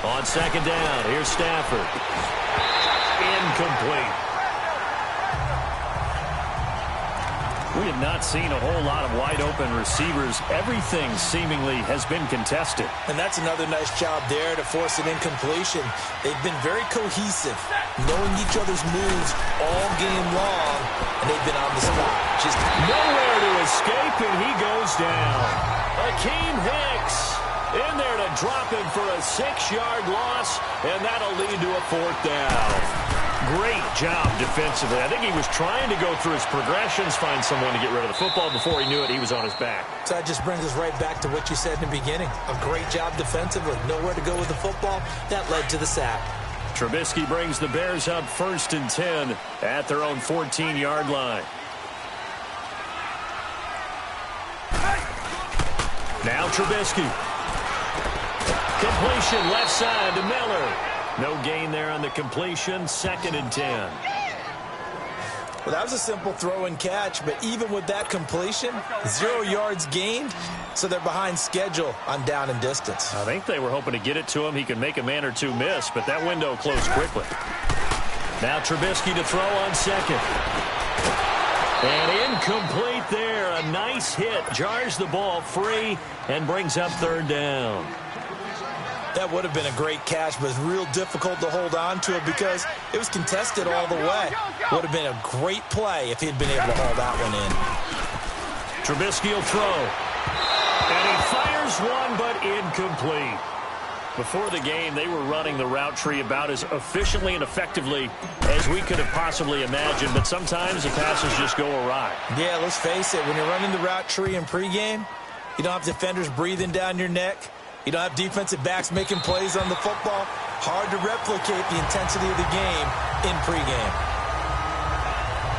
On 2nd down, here's Stafford. Incomplete. We have not seen a whole lot of wide-open receivers. Everything seemingly has been contested. And that's another nice job there to force an incompletion. They've been very cohesive, knowing each other's moves all game long, and they've been on the spot. Just nowhere to escape, and he goes down. Akeem Hicks in there to drop him for a 6-yard loss, and that'll lead to a 4th down. Great job defensively. I think he was trying to go through his progressions, find someone to get rid of the football. Before he knew it, he was on his back. So that just brings us right back to what you said in the beginning. A great job defensively. Nowhere to go with the football. That led to the sack. Trubisky brings the Bears up 1st and 10 at their own 14-yard line. Now Trubisky. Completion left side to Miller. No gain there on the completion. 2nd and 10. Well, that was a simple throw and catch, but even with that completion, 0 yards gained, so they're behind schedule on down and distance. I think they were hoping to get it to him. He could make a man or two miss, but that window closed quickly. Now Trubisky to throw on 2nd. And incomplete there. A nice hit. Jars the ball free and brings up 3rd down. That would have been a great catch, but it's real difficult to hold on to it because it was contested all the way. Would have been a great play if he had been able to haul that one in. Trubisky will throw. And he fires one, but incomplete. Before the game, they were running the route tree about as efficiently and effectively as we could have possibly imagined, but sometimes the passes just go awry. Yeah, let's face it. When you're running the route tree in pregame, you don't have defenders breathing down your neck. You don't have defensive backs making plays on the football. Hard to replicate the intensity of the game in pregame.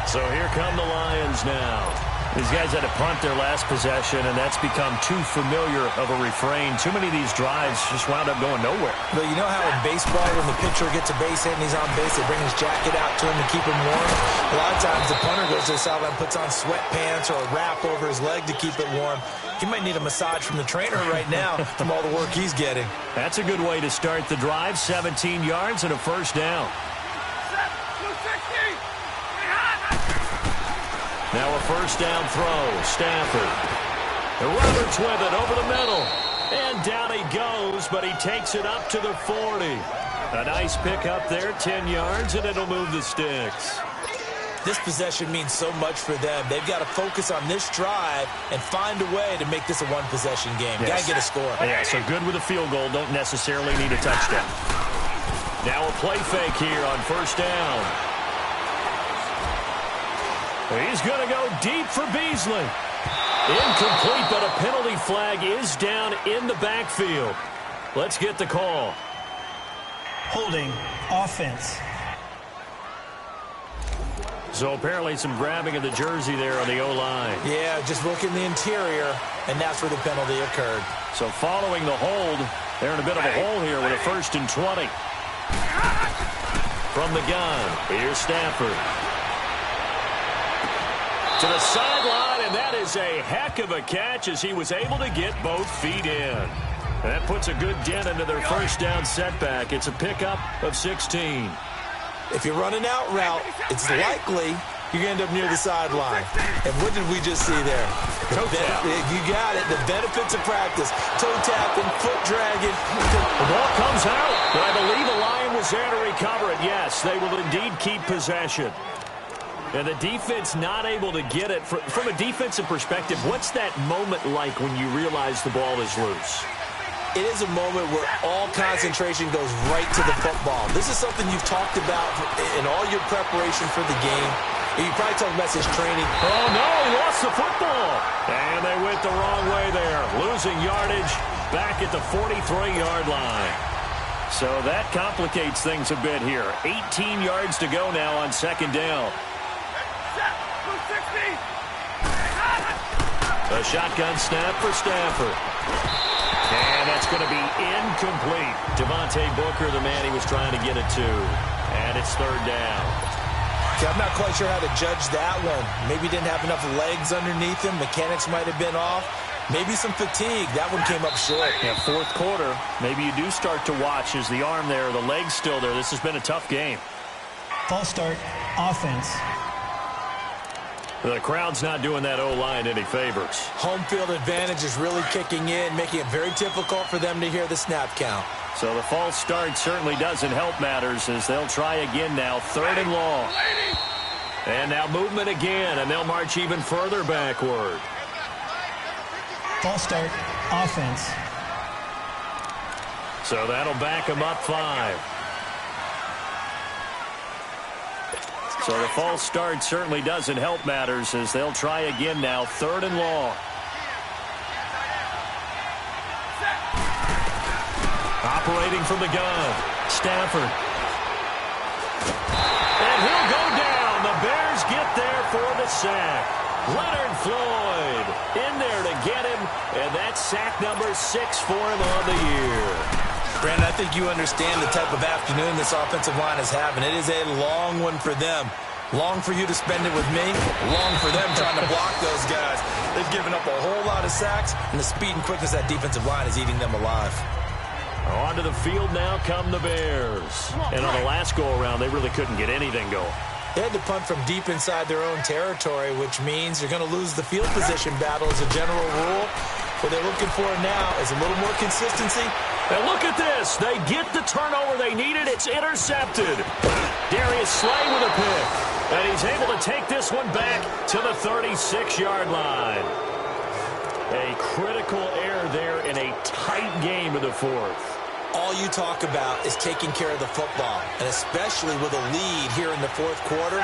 So here come the Lions now. These guys had to punt their last possession, and that's become too familiar of a refrain. Too many of these drives just wound up going nowhere. But you know how in baseball, when the pitcher gets a base hit and he's on base, they bring his jacket out to him to keep him warm? A lot of times the punter goes to the sideline, puts on sweatpants or a wrap over his leg to keep it warm. He might need a massage from the trainer right now from all the work he's getting. That's a good way to start the drive. 17 yards and a 1st down. Now a 1st down throw. Stafford. And Roberts with it over the middle. And down he goes, but he takes it up to the 40. A nice pick up there, 10 yards, and it'll move the sticks. This possession means so much for them. They've got to focus on this drive and find a way to make this a one-possession game. Yes. Got to get a score. Yeah, so good with a field goal. Don't necessarily need a touchdown. Now a play fake here on 1st down. He's going to go deep for Beasley. Incomplete, but a penalty flag is down in the backfield. Let's get the call. Holding offense. So apparently some grabbing of the jersey there on the O-line. Yeah, just look in the interior, and that's where the penalty occurred. So following the hold, they're in a bit of a hole here with a 1st and 20. From the gun, here's Stafford. To the sideline, and that is a heck of a catch as he was able to get both feet in. That puts a good dent into their first down setback. It's a pickup of 16. If you're running out route, it's likely you're going to end up near the sideline. And what did we just see there? Toe tap. You got it. The benefits of practice. Toe tapping, foot dragging. The ball comes out, but I believe the Lion was there to recover it. Yes, they will indeed keep possession. And the defense not able to get it. From a defensive perspective, what's that moment like when you realize the ball is loose? It is a moment where all concentration goes right to the football. This is something you've talked about in all your preparation for the game. You probably talked about his training. Oh, no, he lost the football. And they went the wrong way there. Losing yardage back at the 43-yard line. So that complicates things a bit here. 18 yards to go now on second down. A shotgun snap for Stafford. And that's going to be incomplete. Devontae Booker, the man he was trying to get it to. And it's third down. Okay, I'm not quite sure how to judge that one. Maybe didn't have enough legs underneath him. Mechanics might have been off. Maybe some fatigue. That one came up short. Yeah, fourth quarter, maybe you do start to watch as the arm there, the leg's still there. This has been a tough game. False start, offense. The crowd's not doing that O-line any favors. Home field advantage is really kicking in, making it very difficult for them to hear the snap count. So the false start certainly doesn't help matters as they'll try again now, third and long. And now movement again, and they'll march even further backward. False start, offense. So that'll back them up 5. So the false start certainly doesn't help matters as they'll try again now, third and long. Operating from the gun, Stafford. And he'll go down. The Bears get there for the sack. Leonard Floyd in there to get him, and that's sack number 6 for him on the year. Brandon, I think you understand the type of afternoon this offensive line is having. It is a long one for them. Long for you to spend it with me. Long for them trying to block those guys. They've given up a whole lot of sacks, and the speed and quickness of that defensive line is eating them alive. Onto the field now come the Bears. And on the last go-around, they really couldn't get anything going. They had to punt from deep inside their own territory, which means you're going to lose the field position battle as a general rule. What they're looking for now is a little more consistency. And look at this. They get the turnover they needed. It's intercepted. Darius Slay with a pick. And he's able to take this one back to the 36-yard line. A critical error there in a tight game in the fourth. All you talk about is taking care of the football, and especially with a lead here in the fourth quarter,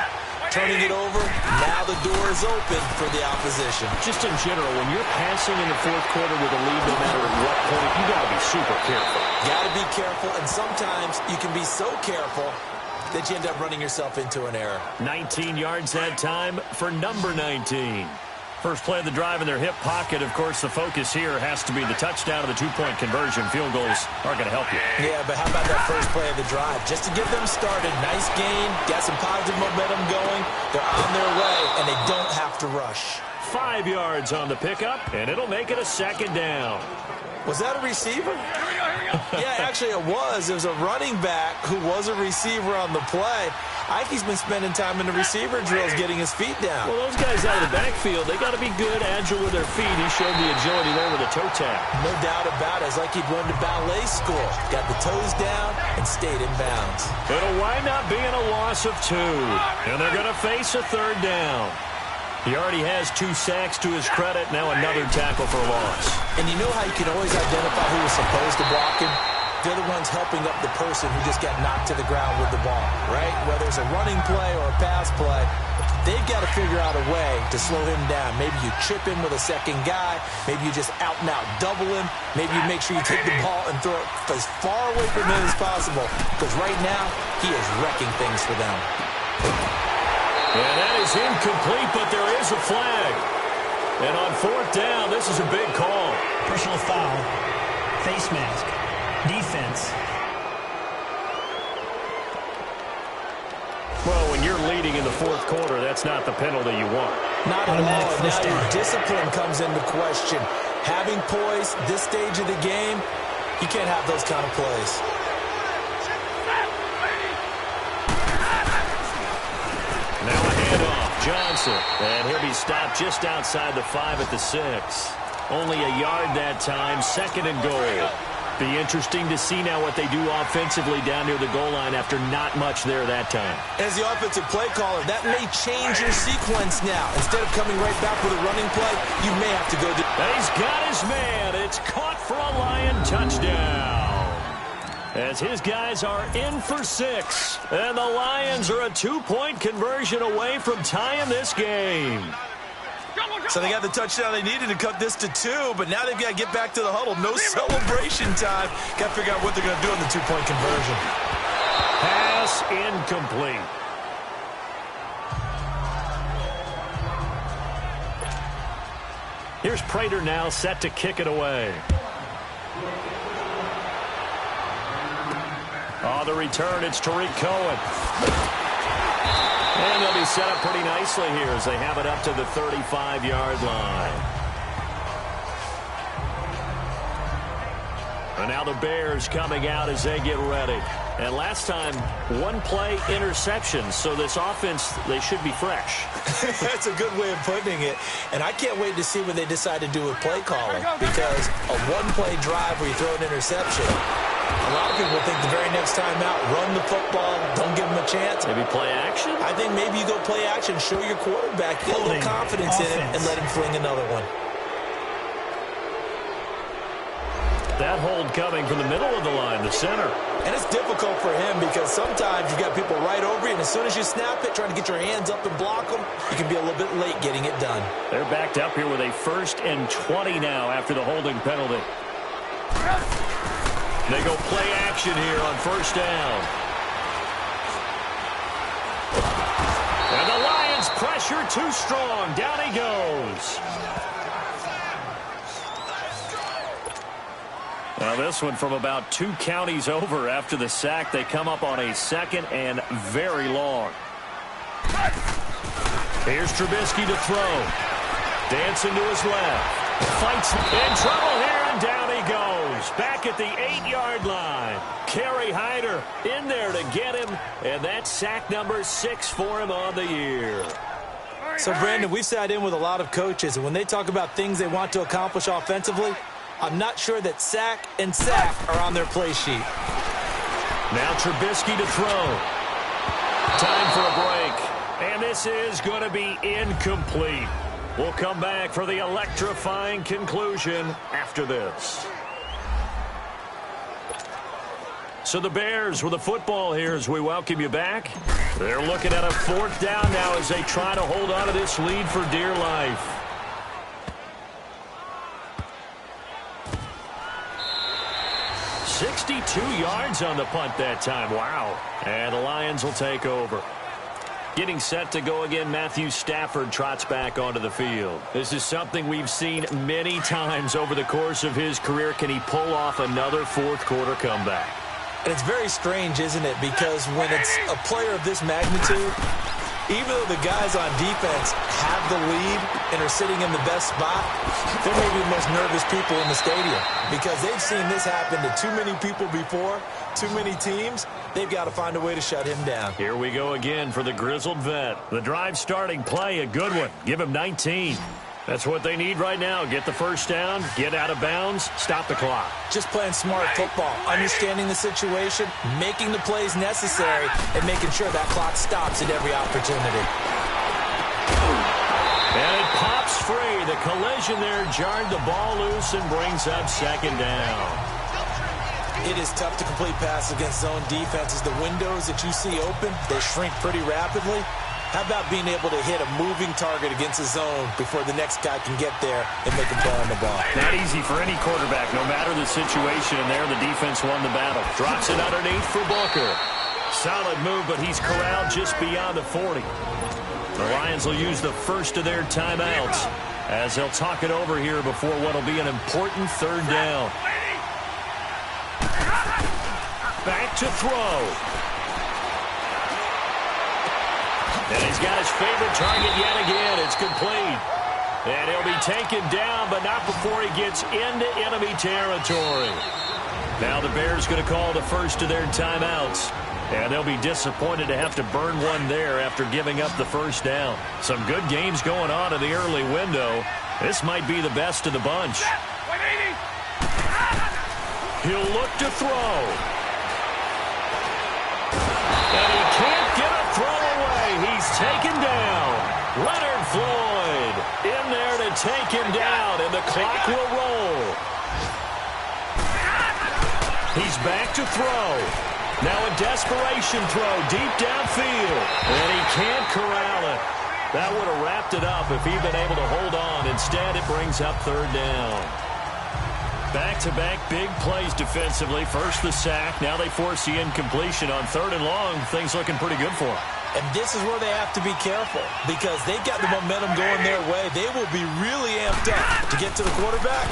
turning it over, now the door is open for the opposition. Just in general, when you're passing in the fourth quarter with a lead, no matter at what point, you got to be super careful. Got to be careful, and sometimes you can be so careful that you end up running yourself into an error. 19 yards that time for number 19. First play of the drive in their hip pocket. Of course, the focus here has to be the touchdown of the two-point conversion. Field goals aren't going to help you. Yeah, but how about that first play of the drive? Just to get them started. Nice game. Got some positive momentum going. They're on their way, and they don't have to rush. 5 yards on the pickup, and it'll make it a second down. Was that a receiver? Yeah, actually it was. It was a running back who was a receiver on the play. Ikey's been spending time in the receiver drills getting his feet down. Well, those guys out of the backfield, they got to be good, agile with their feet. He showed the agility there with a toe tap. No doubt about it. It's like he'd run to ballet school. Got the toes down and stayed in bounds. It'll wind up being a loss of 2. And they're going to face a third down. He already has 2 sacks to his credit. Now another tackle for a loss. And you know how you can always identify who was supposed to block him? They're the ones helping up the person who just got knocked to the ground with the ball, right? Whether it's a running play or a pass play, they've got to figure out a way to slow him down. Maybe you chip him with a second guy. Maybe you just out-and-out double him. Maybe you make sure you take the ball and throw it as far away from him as possible. Because right now, he is wrecking things for them. And that is incomplete, but there is a flag. And on fourth down, this is a big call. Personal foul. Face mask. Defense. Well, when when you're leading in the fourth quarter, that's not the penalty you want. Not at all. Now your discipline comes into question. Having poise this stage of the game, you can't have those kind of plays. Now a handoff. Johnson. And he'll be stopped just outside the 5 at the 6. Only a yard that time. 2nd and goal. Be interesting to see now what they do offensively down near the goal line after not much there that time. As the offensive play caller, that may change your sequence now. Instead of coming right back with a running play, you may have to go to... He's got his man. It's caught for a Lion touchdown. As his guys are in for 6. And the Lions are a 2-point conversion away from tying this game. So they got the touchdown they needed to cut this to 2, but now they've got to get back to the huddle. No celebration time. Got to figure out what they're going to do on the 2-point conversion. Pass incomplete. Here's Prater now set to kick it away. On the return, it's Tariq Cohen. And they'll be set up pretty nicely here as they have it up to the 35-yard line. And now the Bears coming out as they get ready. And last time, 1-play interception. So this offense, they should be fresh. That's a good way of putting it. And I can't wait to see what they decide to do with play calling. Because a 1-play drive where you throw an interception, a lot of people think the very next time out, run the football, don't give them a chance. Maybe play action? I think maybe you go play action, show your quarterback, get a little confidence in it, and let him fling another one. That hold coming from the middle of the line, the center. And it's difficult for him because sometimes you've got people right over you, and as soon as you snap it, trying to get your hands up and block them, you can be a little bit late getting it done. They're backed up here with a 1st and 20 now after the holding penalty. They go play action here on 1st down. And the Lions pressure too strong. Down he goes. Now this one from about 2 counties over after the sack. They come up on a 2nd and very long. Here's Trubisky to throw. Dancing to his left. Fights in trouble here, and down he goes. Back at the 8-yard line. Kerry Hyder in there to get him, and that's sack number 6 for him on the year. So, Brandon, we've sat in with a lot of coaches, and when they talk about things they want to accomplish offensively, I'm not sure that sack and sack are on their play sheet. Now Trubisky to throw. Time for a break, and this is going to be incomplete. We'll come back for the electrifying conclusion after this. So the Bears with the football here as we welcome you back. They're looking at a 4th down now as they try to hold on to this lead for dear life. $62 yards on the punt that time. Wow. And the Lions will take over. Getting set to go again, Matthew Stafford trots back onto the field. This is something we've seen many times over the course of his career. Can he pull off another 4th quarter comeback? And it's very strange, isn't it? Because when it's a player of this magnitude, even though the guys on defense have the lead and are sitting in the best spot, they're maybe the most nervous people in the stadium because they've seen this happen to too many people before, too many teams. They've got to find a way to shut him down. Here we go again for the grizzled vet. The drive starting play, a good one. Give him 19. That's what they need right now. Get the 1st down, get out of bounds, stop the clock. Just playing smart football, understanding the situation, making the plays necessary, and making sure that clock stops at every opportunity. And it pops free. The collision there jarred the ball loose and brings up 2nd down. It is tough to complete passes against zone defenses. The windows that you see open, they shrink pretty rapidly. How about being able to hit a moving target against a zone before the next guy can get there and make a play on the ball? Not easy for any quarterback, no matter the situation. And there, the defense won the battle. Drops it underneath for Booker. Solid move, but he's corralled just beyond the 40. The Lions will use the first of their timeouts as they'll talk it over here before what will be an important 3rd down. Back to throw. And he's got his favorite target yet again. It's complete. And he'll be taken down, but not before he gets into enemy territory. Now the Bears going to call the first of their timeouts. And they'll be disappointed to have to burn one there after giving up the first down. Some good games going on in the early window. This might be the best of the bunch. He'll look to throw. And he can't get a throw away. He's taken down. Leonard Floyd in there to take him down, and the clock will roll. He's back to throw. Now a desperation throw deep downfield, and he can't corral it. That would have wrapped it up if he'd been able to hold on. Instead, it brings up third down. Back-to-back big plays defensively. First the sack. Now they force the incompletion on third and long. Things looking pretty good for them. And this is where they have to be careful because they've got the momentum going their way. They will be really amped up to get to the quarterback.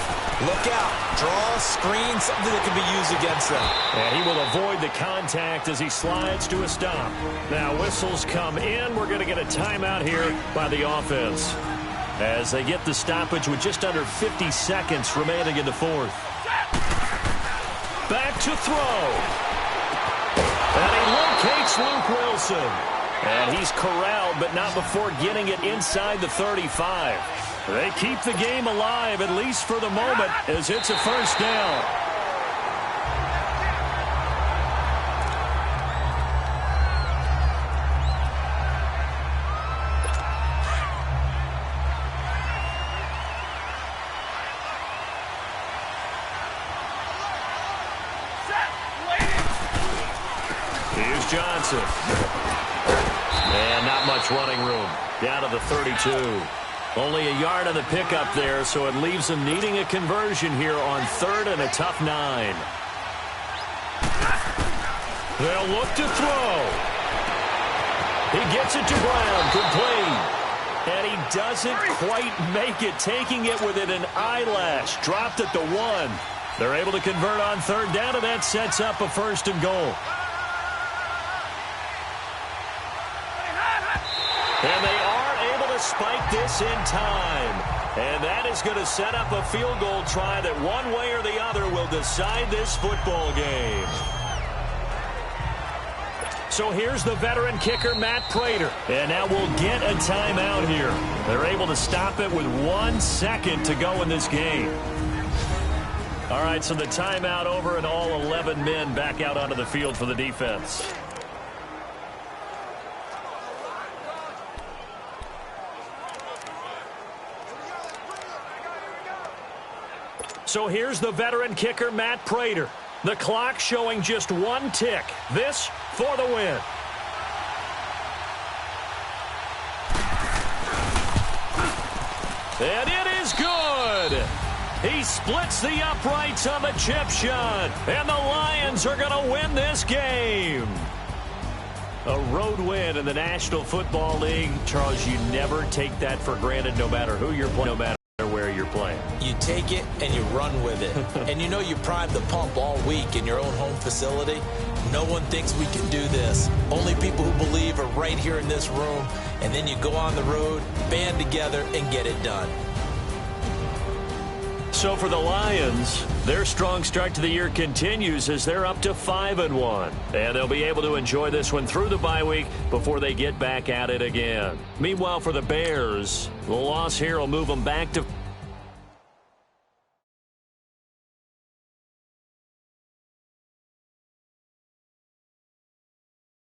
Look out. Draw, screen, something that can be used against them. And he will avoid the contact as he slides to a stop. Now whistles come in. We're going to get a timeout here by the offense as they get the stoppage with just under 50 seconds remaining in the fourth. Back to throw. And he locates Luke Wilson. And he's corralled, but not before getting it inside the 35. They keep the game alive, at least for the moment, as it's a first down. Here's Johnson. And not much running room. Down to the 32. Only a yard on the pickup there, so it leaves them needing a conversion here on third and a tough 9. They'll look to throw. He gets it to Brown, complete. And he doesn't quite make it, taking it within an eyelash. Dropped at the 1. They're able to convert on third down, and that sets up a first and goal. And they are able to spike this in time. And that is going to set up a field goal try that one way or the other will decide this football game. So here's the veteran kicker, Matt Prater. And now we'll get a timeout here. They're able to stop it with 1 second to go in this game. All right, so the timeout over and all 11 men back out onto the field for the defense. So here's the veteran kicker, Matt Prater. The clock showing just 1 tick. This for the win. And it is good. He splits the uprights on the chip shot. And the Lions are going to win this game. A road win in the National Football League. Charles, you never take that for granted no matter who you're playing, no matter where you're playing. You take it and you run with it. And you know you primed the pump all week in your own home facility. No one thinks we can do this. Only people who believe are right here in this room. And then you go on the road, band together, and get it done. So for the Lions, their strong start to the year continues as they're up to 5-1. And they'll be able to enjoy this one through the bye week before they get back at it again. Meanwhile, for the Bears, the loss here will move them back to